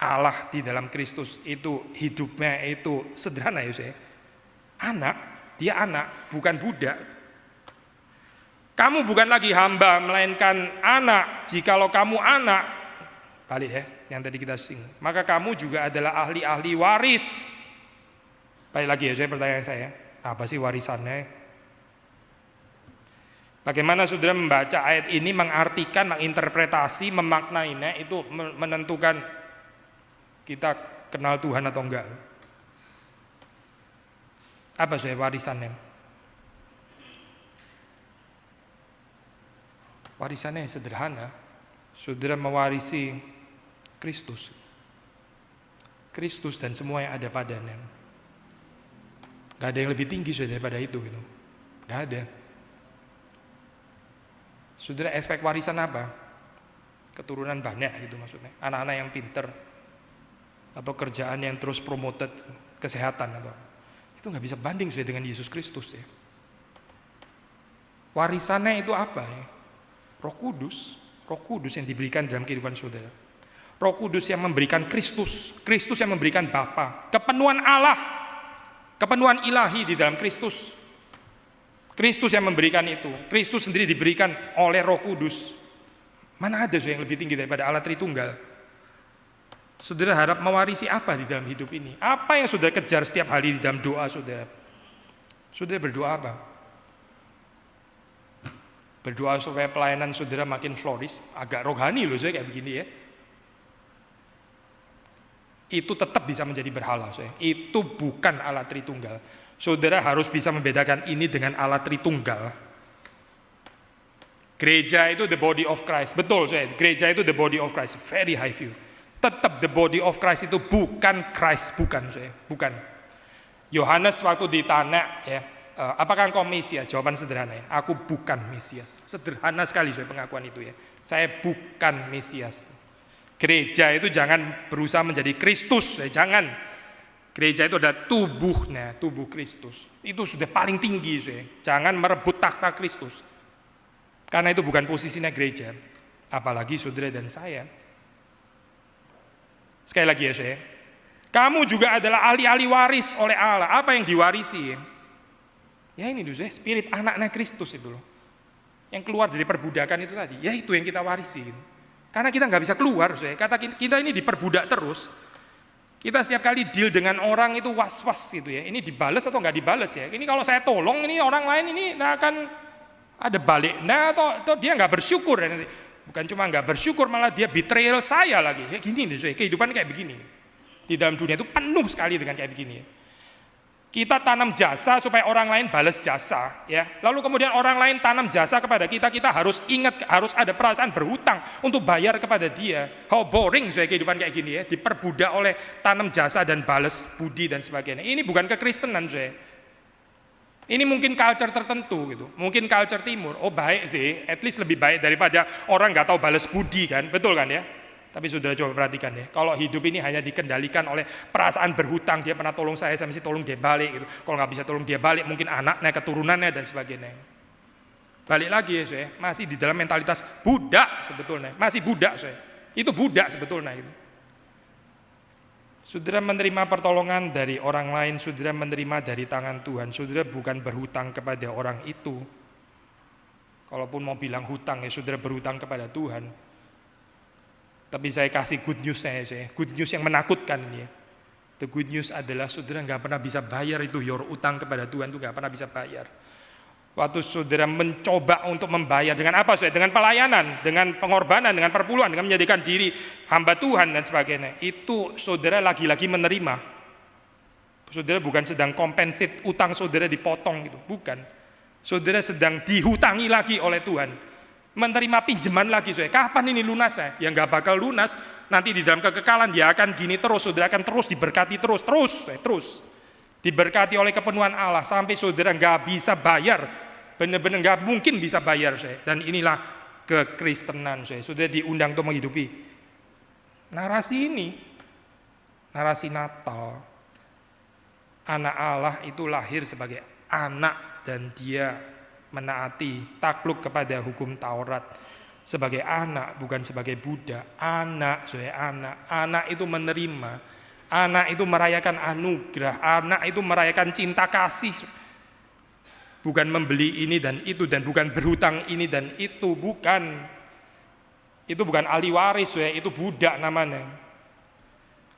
Allah di dalam Kristus itu hidupnya itu sederhana ya saya. Dia anak, bukan budak. Kamu bukan lagi hamba, melainkan anak. Jikalau kamu anak, balik ya, yang tadi kita sing. Maka kamu juga adalah ahli-ahli waris. Balik lagi ya saya, pertanyaan saya. Apa sih warisannya? Bagaimana saudara membaca ayat ini, mengartikan, menginterpretasi, memaknainya, itu menentukan kita kenal Tuhan atau enggak. Apa sih warisannya? Warisannya sederhana. Saudara mewarisi Kristus. Kristus dan semua yang ada padanya. Gak ada yang lebih tinggi saudara daripada itu gitu. Gak ada. Saudara expect warisan apa? Keturunan banyak gitu maksudnya. Anak-anak yang pinter. Atau kerjaan yang terus promoted, kesehatan atau itu nggak bisa banding sudah dengan Yesus Kristus ya. Warisannya itu apa ya? Roh Kudus yang diberikan dalam kehidupan saudara. Roh Kudus yang memberikan Kristus yang memberikan Bapa, kepenuhan Allah, kepenuhan ilahi di dalam Kristus. Kristus yang memberikan itu. Kristus sendiri diberikan oleh Roh Kudus. Mana ada yang lebih tinggi daripada Allah Tritunggal? Saudara harap mewarisi apa di dalam hidup ini? Apa yang saudara kejar setiap hari di dalam doa saudara? Saudara berdoa apa? Berdoa supaya pelayanan saudara makin flourish. Agak rohani loh saya kayak begini ya. Itu tetap bisa menjadi berhala saya. Itu bukan Allah Tritunggal. Saudara harus bisa membedakan ini dengan Allah Tritunggal. Gereja itu the body of Christ. Betul saya. Gereja itu the body of Christ. Very high view. Tetap the body of Christ itu bukan Christ, bukan saya, bukan. Yohanes waktu ditanya ya, apakah engkau Mesias? Jawaban sederhana ya, aku bukan Mesias. Sederhana sekali saya pengakuan itu ya. Saya bukan Mesias. Gereja itu jangan berusaha menjadi Kristus, ya, jangan. Gereja itu adalah tubuhnya, tubuh Kristus. Itu sudah paling tinggi saya. Jangan merebut takhta Kristus. Karena itu bukan posisinya gereja, apalagi saudara dan saya. Sekali lagi ya saya, kamu juga adalah ahli-ahli waris oleh Allah. Apa yang diwarisi? Ya ini dulu saya, spirit anaknya Kristus itu loh. Yang keluar dari perbudakan itu tadi, ya itu yang kita warisi. Karena kita nggak bisa keluar, saya. Kata kita ini diperbudak terus. Kita setiap kali deal dengan orang itu was-was gitu ya. Ini dibalas atau nggak dibalas ya? Ini kalau saya tolong ini orang lain ini akan ada baliknya atau dia nggak bersyukur ya nanti. Bukan cuma nggak bersyukur, malah dia betrayal saya lagi. Ya gini nih, saya kehidupan kayak begini. Di dalam dunia itu penuh sekali dengan kayak begini. Kita tanam jasa supaya orang lain balas jasa, ya. Lalu kemudian orang lain tanam jasa kepada kita harus ingat, harus ada perasaan berhutang untuk bayar kepada dia. How boring saya kehidupan kayak gini ya, diperbudak oleh tanam jasa dan balas budi dan sebagainya. Ini bukan kekristenan saya. Ini mungkin culture tertentu gitu, mungkin culture timur. Oh baik sih, at least lebih baik daripada orang nggak tahu balas budi kan, betul kan ya? Tapi sudah coba perhatikan ya, kalau hidup ini hanya dikendalikan oleh perasaan berhutang, dia pernah tolong saya mesti tolong dia balik gitu. Kalau nggak bisa tolong dia balik, mungkin anaknya, keturunannya dan sebagainya. Balik lagi ya saya, masih di dalam mentalitas budak sebetulnya, masih budak saya. Itu budak sebetulnya gitu. Saudara menerima pertolongan dari orang lain, saudara menerima dari tangan Tuhan. Saudara bukan berhutang kepada orang itu. Kalaupun mau bilang hutang ya saudara berhutang kepada Tuhan. Tapi saya kasih good news saya. Good news yang menakutkan ini ya. The good news adalah saudara nggak pernah bisa bayar itu your utang kepada Tuhan itu nggak pernah bisa bayar. Waktu saudara mencoba untuk membayar dengan apa saudara? Dengan pelayanan, dengan pengorbanan, dengan perpuluhan, dengan menjadikan diri hamba Tuhan dan sebagainya. Itu saudara lagi-lagi menerima. Saudara bukan sedang compensate utang saudara dipotong gitu, bukan. Saudara sedang dihutangi lagi oleh Tuhan. Menerima pinjaman lagi saudara. Kapan ini lunasnya? Ya nggak bakal lunas. Nanti di dalam kekekalan dia akan gini terus, saudara akan terus diberkati terus. Diberkati oleh kepenuhan Allah sampai saudara nggak bisa bayar, benar-benar nggak mungkin bisa bayar saya. Dan inilah kekristenan saya. Sudah diundang untuk menghidupi narasi ini, narasi Natal. Anak Allah itu lahir sebagai anak dan dia menaati, takluk kepada hukum Taurat sebagai anak, bukan sebagai budak. Anak, saya anak itu menerima. Anak itu merayakan anugerah, anak itu merayakan cinta kasih. Bukan membeli ini dan itu, dan bukan berhutang ini dan itu, bukan. Itu bukan ahli waris, ya, itu budak namanya.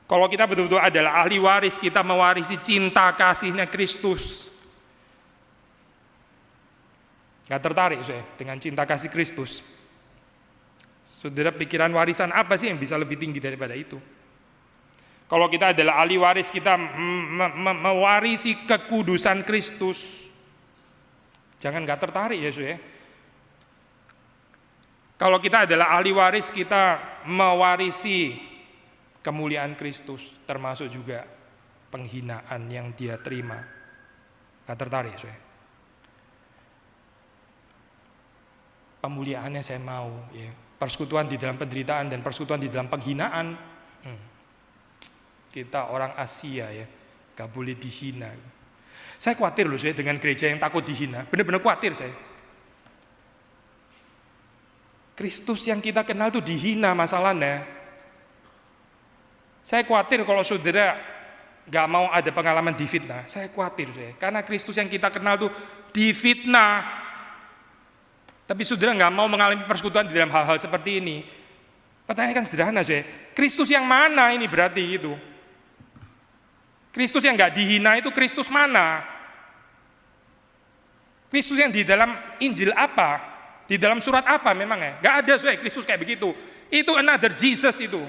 Kalau kita betul-betul adalah ahli waris, kita mewarisi cinta kasihnya Kristus. Gak tertarik saya dengan cinta kasih Kristus. Saudara, pikiran warisan apa sih yang bisa lebih tinggi daripada itu? Kalau kita adalah ahli waris, kita mewarisi kekudusan Kristus. Jangan gak tertarik ya saudara. Kalau kita adalah ahli waris, kita mewarisi kemuliaan Kristus, termasuk juga penghinaan yang dia terima. Gak tertarik saudara. Pemuliaannya saya mau ya. Persekutuan di dalam penderitaan dan persekutuan di dalam penghinaan. Kita orang Asia ya, gak boleh dihina. Saya khawatir loh saya dengan gereja yang takut dihina, benar-benar khawatir saya. Kristus yang kita kenal tuh dihina masalahnya. Saya khawatir kalau saudara gak mau ada pengalaman difitnah. Saya khawatir saya, karena Kristus yang kita kenal tuh difitnah. Tapi saudara gak mau mengalami persekutuan di dalam hal-hal seperti ini. Pertanyaan kan sederhana saya, Kristus yang mana ini berarti itu? Kristus yang gak dihina itu Kristus mana? Kristus yang di dalam Injil apa? Di dalam surat apa memangnya? Gak ada saya Kristus kayak begitu. Itu another Jesus itu.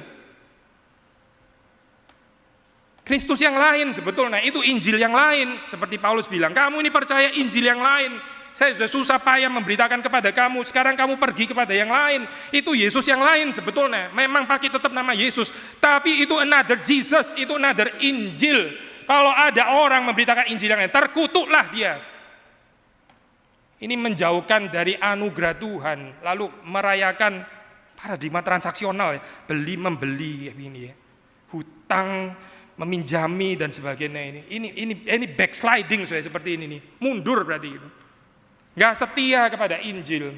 Kristus yang lain sebetulnya, itu Injil yang lain. Seperti Paulus bilang, kamu ini percaya Injil yang lain. Saya sudah susah payah memberitakan kepada kamu, sekarang kamu pergi kepada yang lain. Itu Yesus yang lain sebetulnya. Memang pakai tetap nama Yesus, tapi itu another Jesus, itu another Injil. Kalau ada orang memberitakan Injil yang lain, terkutuklah dia. Ini menjauhkan dari anugerah Tuhan, lalu merayakan paradigma transaksional, ya. Beli membeli ini ya. Hutang, meminjami dan sebagainya ini backsliding seperti ini nih. Mundur berarti itu. Gak setia kepada Injil.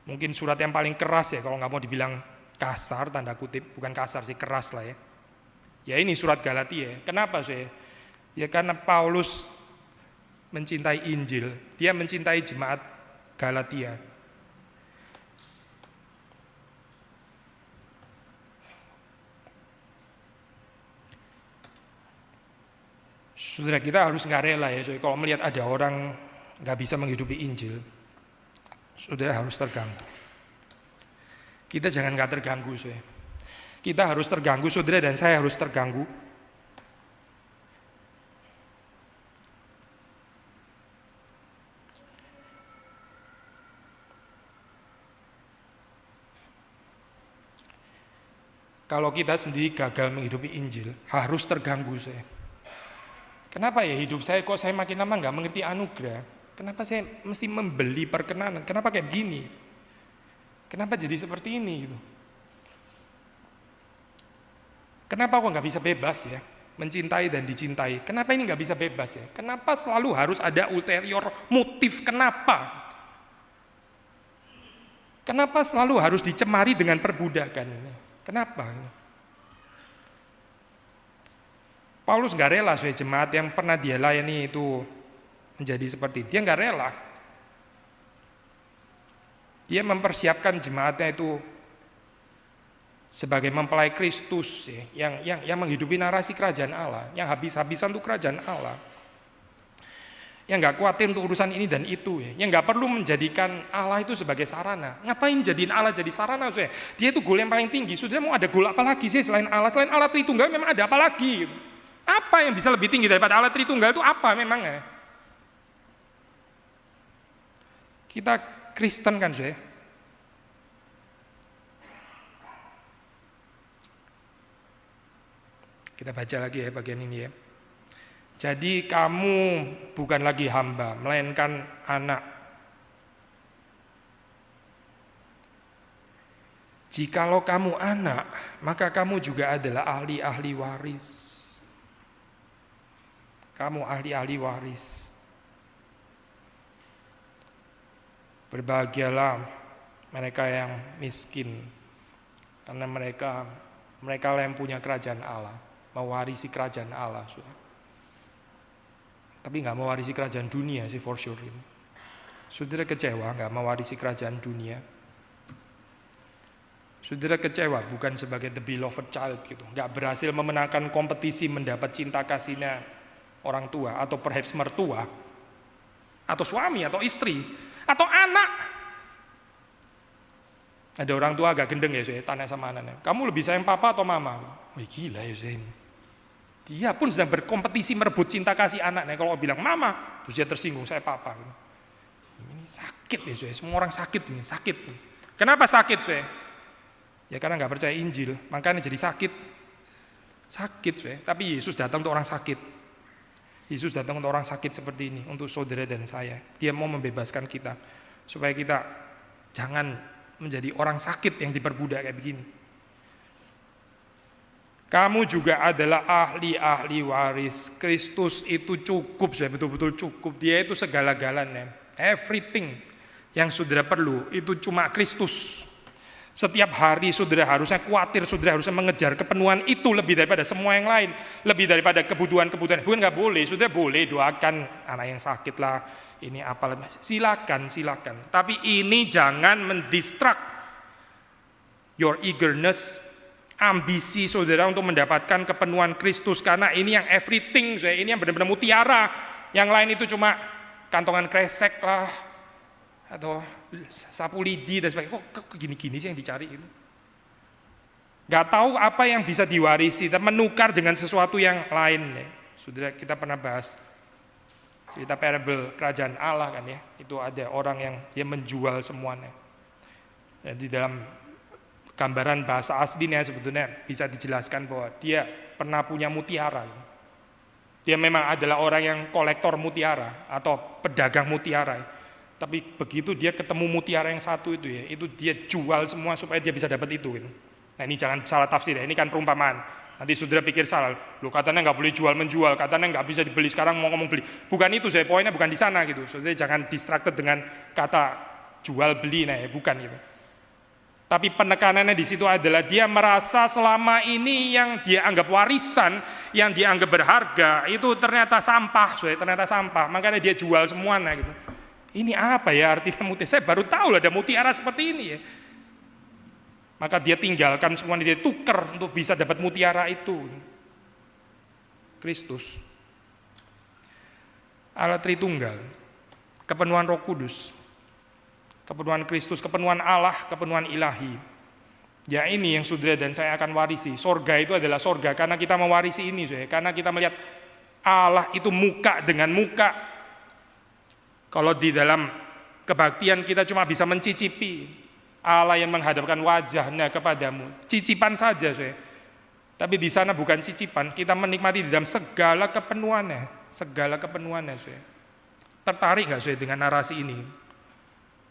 Mungkin surat yang paling keras ya, kalau nggak mau dibilang kasar, tanda kutip, bukan kasar sih, keras lah ya. Ya ini surat Galatia. Kenapa sih? Ya karena Paulus mencintai Injil, dia mencintai jemaat Galatia. Saudara, kita harus nggak rela ya, so, kalau melihat ada orang nggak bisa menghidupi Injil, saudara harus terganggu. Kita jangan nggak terganggu, so, kita harus terganggu, saudara, dan saya harus terganggu. Kalau kita sendiri gagal menghidupi Injil, harus terganggu saya. Kenapa ya hidup saya kok saya makin lama nggak mengerti anugerah? Kenapa saya mesti membeli perkenanan? Kenapa kayak gini? Kenapa jadi seperti ini? Gitu? Kenapa kok nggak bisa bebas ya? Mencintai dan dicintai. Kenapa ini nggak bisa bebas ya? Kenapa selalu harus ada ulterior motif? Kenapa? Kenapa selalu harus dicemari dengan perbudakan? Kenapa? Paulus nggak rela soal jemaat yang pernah dia layani itu menjadi seperti dia nggak rela. Dia mempersiapkan jemaatnya itu sebagai mempelai Kristus ya, yang menghidupi narasi kerajaan Allah, yang habis-habisan untuk kerajaan Allah, yang nggak khawatir untuk urusan ini dan itu ya, yang nggak perlu menjadikan Allah itu sebagai sarana. Ngapain jadiin Allah jadi sarana? Dia itu goal yang paling tinggi. Sudah mau ada goal apa lagi sih selain Allah? Selain Allah Tritunggal memang ada apa lagi? Apa yang bisa lebih tinggi daripada Allah Tritunggal itu apa memangnya? Kita Kristen kan saya. Kita baca lagi ya bagian ini ya. Jadi kamu bukan lagi hamba, melainkan anak. Jikalau kamu anak, maka kamu juga adalah ahli-ahli waris. Kamu ahli-ahli waris. Berbahagialah mereka yang miskin, karena mereka yang punya kerajaan Allah, mewarisi kerajaan Allah. Tapi nggak mewarisi kerajaan dunia sih for sure. Saudara kecewa nggak mewarisi kerajaan dunia? Saudara kecewa bukan sebagai the beloved child gitu, nggak berhasil memenangkan kompetisi mendapat cinta kasihnya orang tua atau perhaps mertua atau suami atau istri atau anak. Ada orang tua agak gendeng ya, saya tanya sama anaknya, kamu lebih sayang papa atau mama? Wih gila ya saya ini. Dia pun sedang berkompetisi merebut cinta kasih anaknya. Kalau bilang mama, terus dia tersinggung, saya papa. Ini sakit ya saya, semua orang sakit ini, sakit. Kenapa sakit saya? Ya karena nggak percaya Injil, makanya jadi sakit. Sakit saya. Tapi Yesus datang untuk orang sakit. Yesus datang untuk orang sakit seperti ini, untuk saudara dan saya. Dia mau membebaskan kita, supaya kita jangan menjadi orang sakit yang diperbudak kayak begini. Kamu juga adalah ahli-ahli waris. Kristus itu cukup, saya betul-betul cukup. Dia itu segala-galanya. Everything yang saudara perlu itu cuma Kristus. Setiap hari saudara harusnya khawatir, saudara harusnya mengejar kepenuhan itu lebih daripada semua yang lain, lebih daripada kebutuhan-kebutuhan. Bukan nggak boleh, saudara boleh doakan anak yang sakit lah, ini apa, silakan. Tapi ini jangan mendistract your eagerness, ambisi saudara untuk mendapatkan kepenuhan Kristus, karena ini yang everything, ini yang benar-benar mutiara. Yang lain itu cuma kantongan kresek lah, atau sapu lidi dan sebagainya. Kok gini-gini sih yang dicari itu? Gak tahu apa yang bisa diwarisi dan menukar dengan sesuatu yang lain. Saudara, kita pernah bahas cerita parable kerajaan Allah kan ya. Itu ada orang yang dia menjual semuanya. Dan di dalam gambaran bahasa aslinya sebetulnya bisa dijelaskan bahwa dia pernah punya mutiara. Dia memang adalah orang yang kolektor mutiara atau pedagang mutiara. Tapi begitu dia ketemu mutiara yang satu itu ya, itu dia jual semua supaya dia bisa dapat itu. Nah ini jangan salah tafsir ya, ini kan perumpamaan. Nanti saudara pikir salah, lu katanya nggak boleh jual menjual, katanya nggak bisa dibeli, sekarang mau ngomong beli. Bukan itu saya, poinnya bukan di sana gitu. Saudara jangan distracted dengan kata jual beli, nah ya bukan gitu. Tapi penekanannya di situ adalah dia merasa selama ini yang dia anggap warisan, yang dia anggap berharga itu ternyata sampah, ternyata sampah. Makanya dia jual semuanya gitu. Ini apa ya artinya mutiara? Saya baru tahu ada mutiara seperti ini ya. Maka dia tinggalkan semuanya, dia tukar untuk bisa dapat mutiara itu. Kristus, Allah Tritunggal, kepenuhan Roh Kudus, kepenuhan Kristus, kepenuhan Allah, kepenuhan ilahi. Ya ini yang saudara dan saya akan warisi. Sorga itu adalah sorga karena kita mewarisi ini, saudara. Karena kita melihat Allah itu muka dengan muka. Kalau di dalam kebaktian kita cuma bisa mencicipi Allah yang menghadapkan wajahnya kepadamu, cicipan saja, saudara. Tapi di sana bukan cicipan, kita menikmati di dalam segala kepenuhannya, saudara. Tertarik nggak saudara dengan narasi ini?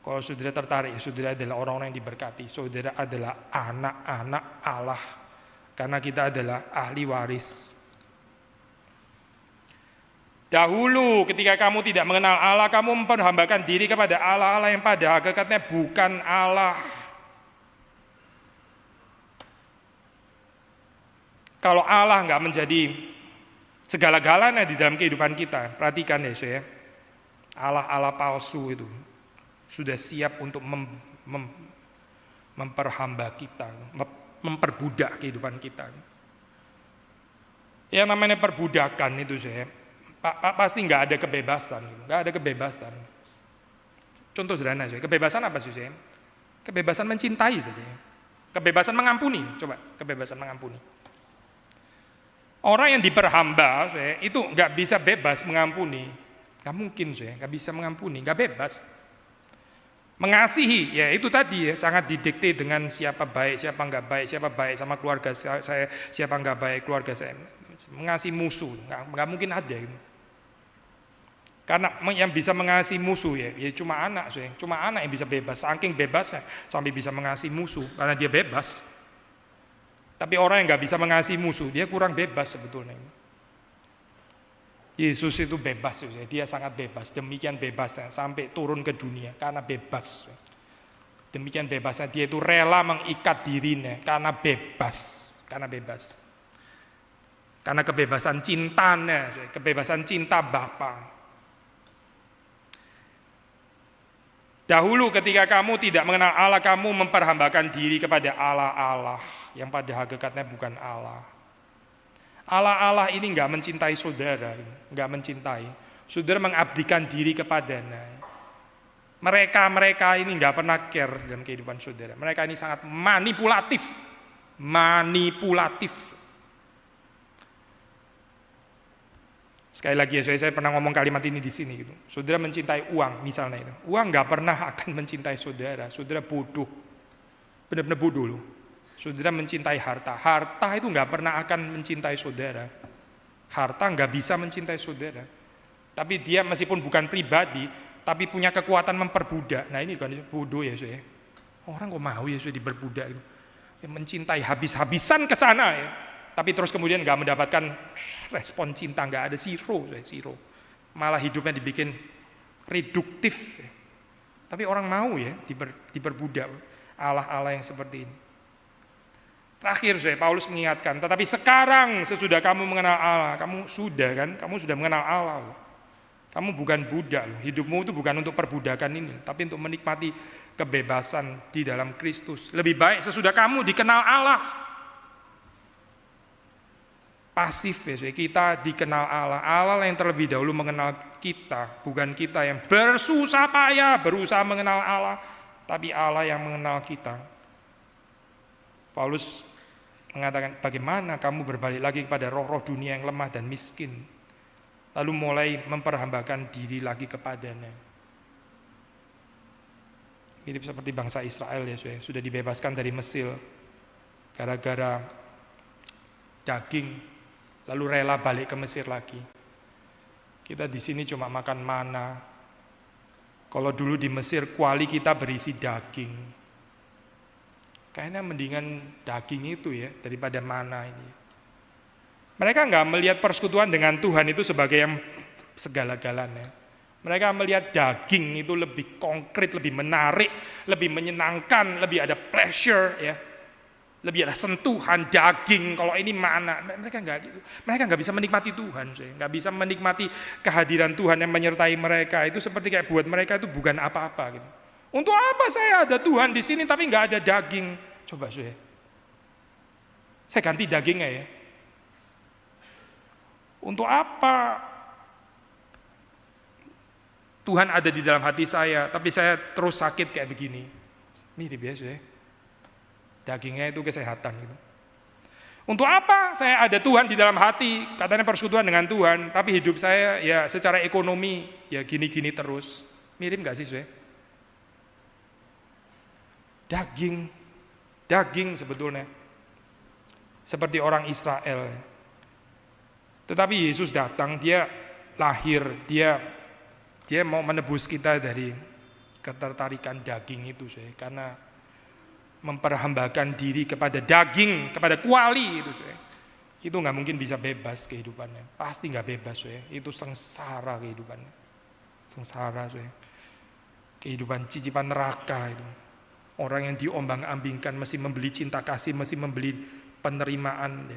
Kalau saudara tertarik, saudara adalah orang-orang yang diberkati. Saudara adalah anak-anak Allah. Karena kita adalah ahli waris. Dahulu ketika kamu tidak mengenal Allah, kamu memperhambakan diri kepada Allah-Allah yang pada hakikatnya bukan Allah. Kalau Allah nggak menjadi segala-galanya di dalam kehidupan kita, perhatikan ya saudara, Allah-Allah palsu itu sudah siap untuk memperhamba kita, memperbudak kehidupan kita. Yang namanya perbudakan itu saya, pasti nggak ada kebebasan, Contoh sederhana saya, kebebasan apa sih saya? Kebebasan mencintai saja, kebebasan mengampuni, coba kebebasan mengampuni. Orang yang diperhamba saya, itu nggak bisa bebas mengampuni, nggak mungkin saya, nggak bisa mengampuni, nggak bebas. Mengasihi, ya itu tadi ya, sangat didikte dengan siapa baik, siapa nggak baik, siapa baik sama keluarga saya, siapa nggak baik keluarga saya. Mengasihi musuh, nggak mungkin ada itu. Karena yang bisa mengasihi musuh ya cuma anak, cuma anak yang bisa bebas, saking bebasnya sampai bisa mengasihi musuh karena dia bebas. Tapi orang yang nggak bisa mengasihi musuh, dia kurang bebas sebetulnya. Yesus itu bebas, dia sangat bebas, demikian bebasnya sampai turun ke dunia karena bebas. Demikian bebasnya dia itu rela mengikat dirinya karena bebas, karena kebebasan cintanya, kebebasan cinta Bapa. Dahulu ketika kamu tidak mengenal Allah, kamu memperhambakan diri kepada Allah-Allah yang pada hakikatnya bukan Allah. Allah ini enggak mencintai saudara, enggak mencintai. Saudara mengabdikan diri kepadanya. Mereka ini enggak pernah care dalam kehidupan saudara. Mereka ini sangat manipulatif. Sekali lagi ya, saya pernah ngomong kalimat ini di sini gitu. Saudara mencintai uang misalnya itu. Uang enggak pernah akan mencintai saudara. Saudara bodoh. Benar-benar bodoh loh. Saudara mencintai harta. Harta itu enggak pernah akan mencintai saudara. Harta enggak bisa mencintai saudara. Tapi dia meskipun bukan pribadi, tapi punya kekuatan memperbudak. Nah ini kan bodoh ya saudara. Orang kok mau ya saudara diperbudak itu. Mencintai habis-habisan ke sana ya. Tapi terus kemudian nggak mendapatkan respon cinta, nggak ada, zero. Malah hidupnya dibikin reduktif. Tapi orang mau ya diperbudak Allah yang seperti ini. Terakhir Paulus mengingatkan, tetapi sekarang sesudah kamu mengenal Allah, kamu sudah mengenal Allah. Kamu bukan budak, hidupmu itu bukan untuk perbudakan ini, tapi untuk menikmati kebebasan di dalam Kristus. Lebih baik sesudah kamu dikenal Allah. Pasif ya, kita dikenal Allah yang terlebih dahulu mengenal kita, bukan kita yang bersusah payah berusaha mengenal Allah, tapi Allah yang mengenal kita. Paulus mengatakan, bagaimana kamu berbalik lagi kepada roh-roh dunia yang lemah dan miskin, lalu mulai memperhambakan diri lagi kepadanya. Mirip seperti bangsa Israel ya, sudah dibebaskan dari Mesir gara-gara daging, lalu rela balik ke Mesir lagi. Kita di sini cuma makan mana. Kalau dulu di Mesir kuali kita berisi daging. Kayaknya mendingan daging itu ya daripada mana ini. Mereka nggak melihat persekutuan dengan Tuhan itu sebagai yang segala-galanya. Mereka melihat daging itu lebih konkret, lebih menarik, lebih menyenangkan, lebih ada pleasure, ya, lebih ada sentuhan daging. Kalau ini mana? Mereka nggak gitu. Mereka nggak bisa menikmati Tuhan, nggak bisa menikmati kehadiran Tuhan yang menyertai mereka. Itu seperti kayak buat mereka itu bukan apa-apa. Gitu. Untuk apa saya ada Tuhan di sini tapi nggak ada daging? Coba saya ganti dagingnya ya. Untuk apa Tuhan ada di dalam hati saya, tapi saya terus sakit kayak begini? Mirip ya. Dagingnya itu kesehatan gitu. Untuk apa saya ada Tuhan di dalam hati, katanya persekutuan dengan Tuhan, tapi hidup saya ya secara ekonomi ya gini-gini terus. Mirip gak sih Daging sebetulnya seperti orang Israel. Tetapi Yesus datang, dia lahir, dia mau menebus kita dari ketertarikan daging itu, karena memperhambakan diri kepada daging, kepada kuali itu, itu nggak mungkin bisa bebas kehidupannya, pasti nggak bebas, itu sengsara kehidupannya, kehidupan cicipan neraka itu. Orang yang diombang-ambingkan mesti membeli cinta kasih, mesti membeli penerimaan,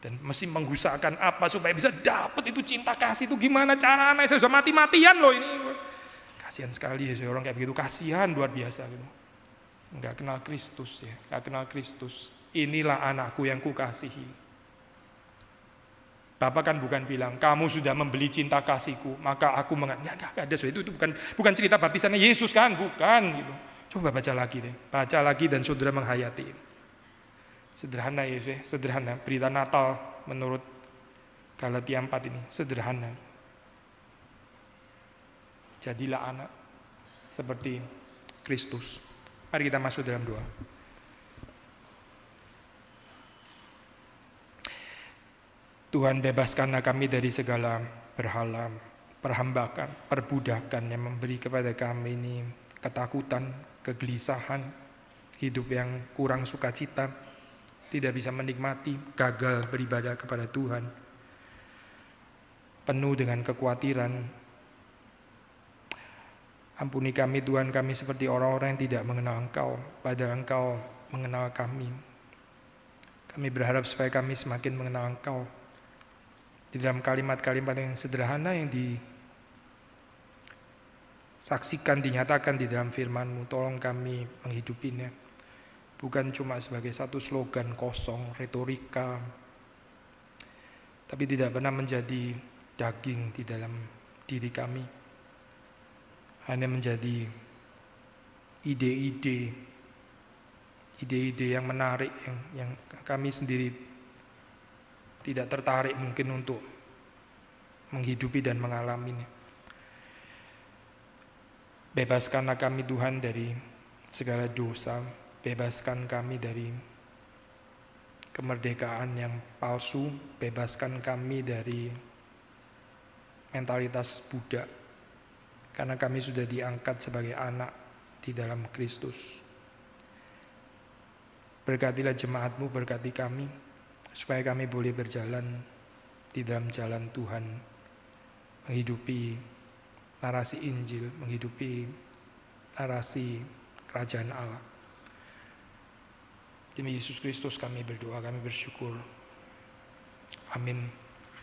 dan mesti mengusahakan apa supaya bisa dapat itu cinta kasih. Itu gimana caranya? Saya sudah mati-matian loh ini. Kasihan sekali ya orang kayak begitu, kasihan luar biasa gitu. Enggak kenal Kristus ya, enggak kenal Kristus. Inilah anakku yang kukasihi. Bapak kan bukan bilang kamu sudah membeli cinta kasihku, maka aku enggak ada. Itu bukan cerita baptisannya Yesus kan, bukan gitu. Coba baca lagi deh, baca lagi dan saudara menghayati. Sederhana ya, sederhana. Berita Natal menurut Galatia 4 ini sederhana. Jadilah anak seperti Kristus. Mari kita masuk dalam doa. Tuhan, bebaskanlah kami dari segala berhala, perhambakan, perbudakan yang memberi kepada kami ini ketakutan, kegelisahan, hidup yang kurang sukacita, tidak bisa menikmati, gagal beribadah kepada Tuhan, penuh dengan kekhawatiran. Ampuni kami Tuhan, kami seperti orang-orang yang tidak mengenal Engkau, padahal Engkau mengenal kami. Kami berharap supaya kami semakin mengenal Engkau. Di dalam kalimat-kalimat yang sederhana yang disaksikan, dinyatakan di dalam firman-Mu, tolong kami menghidupinya. Bukan cuma sebagai satu slogan kosong, retorika, tapi tidak pernah menjadi daging di dalam diri kami. Hanya menjadi ide-ide yang menarik, yang kami sendiri tidak tertarik mungkin untuk menghidupi dan mengalaminya. Bebaskanlah kami Tuhan dari segala dosa, bebaskan kami dari kemerdekaan yang palsu, bebaskan kami dari mentalitas budak, karena kami sudah diangkat sebagai anak di dalam Kristus. Berkatilah jemaat-Mu, berkati kami, supaya kami boleh berjalan di dalam jalan Tuhan, menghidupi narasi Injil, menghidupi narasi kerajaan Allah. Demi Yesus Kristus kami berdoa, kami bersyukur. Amin.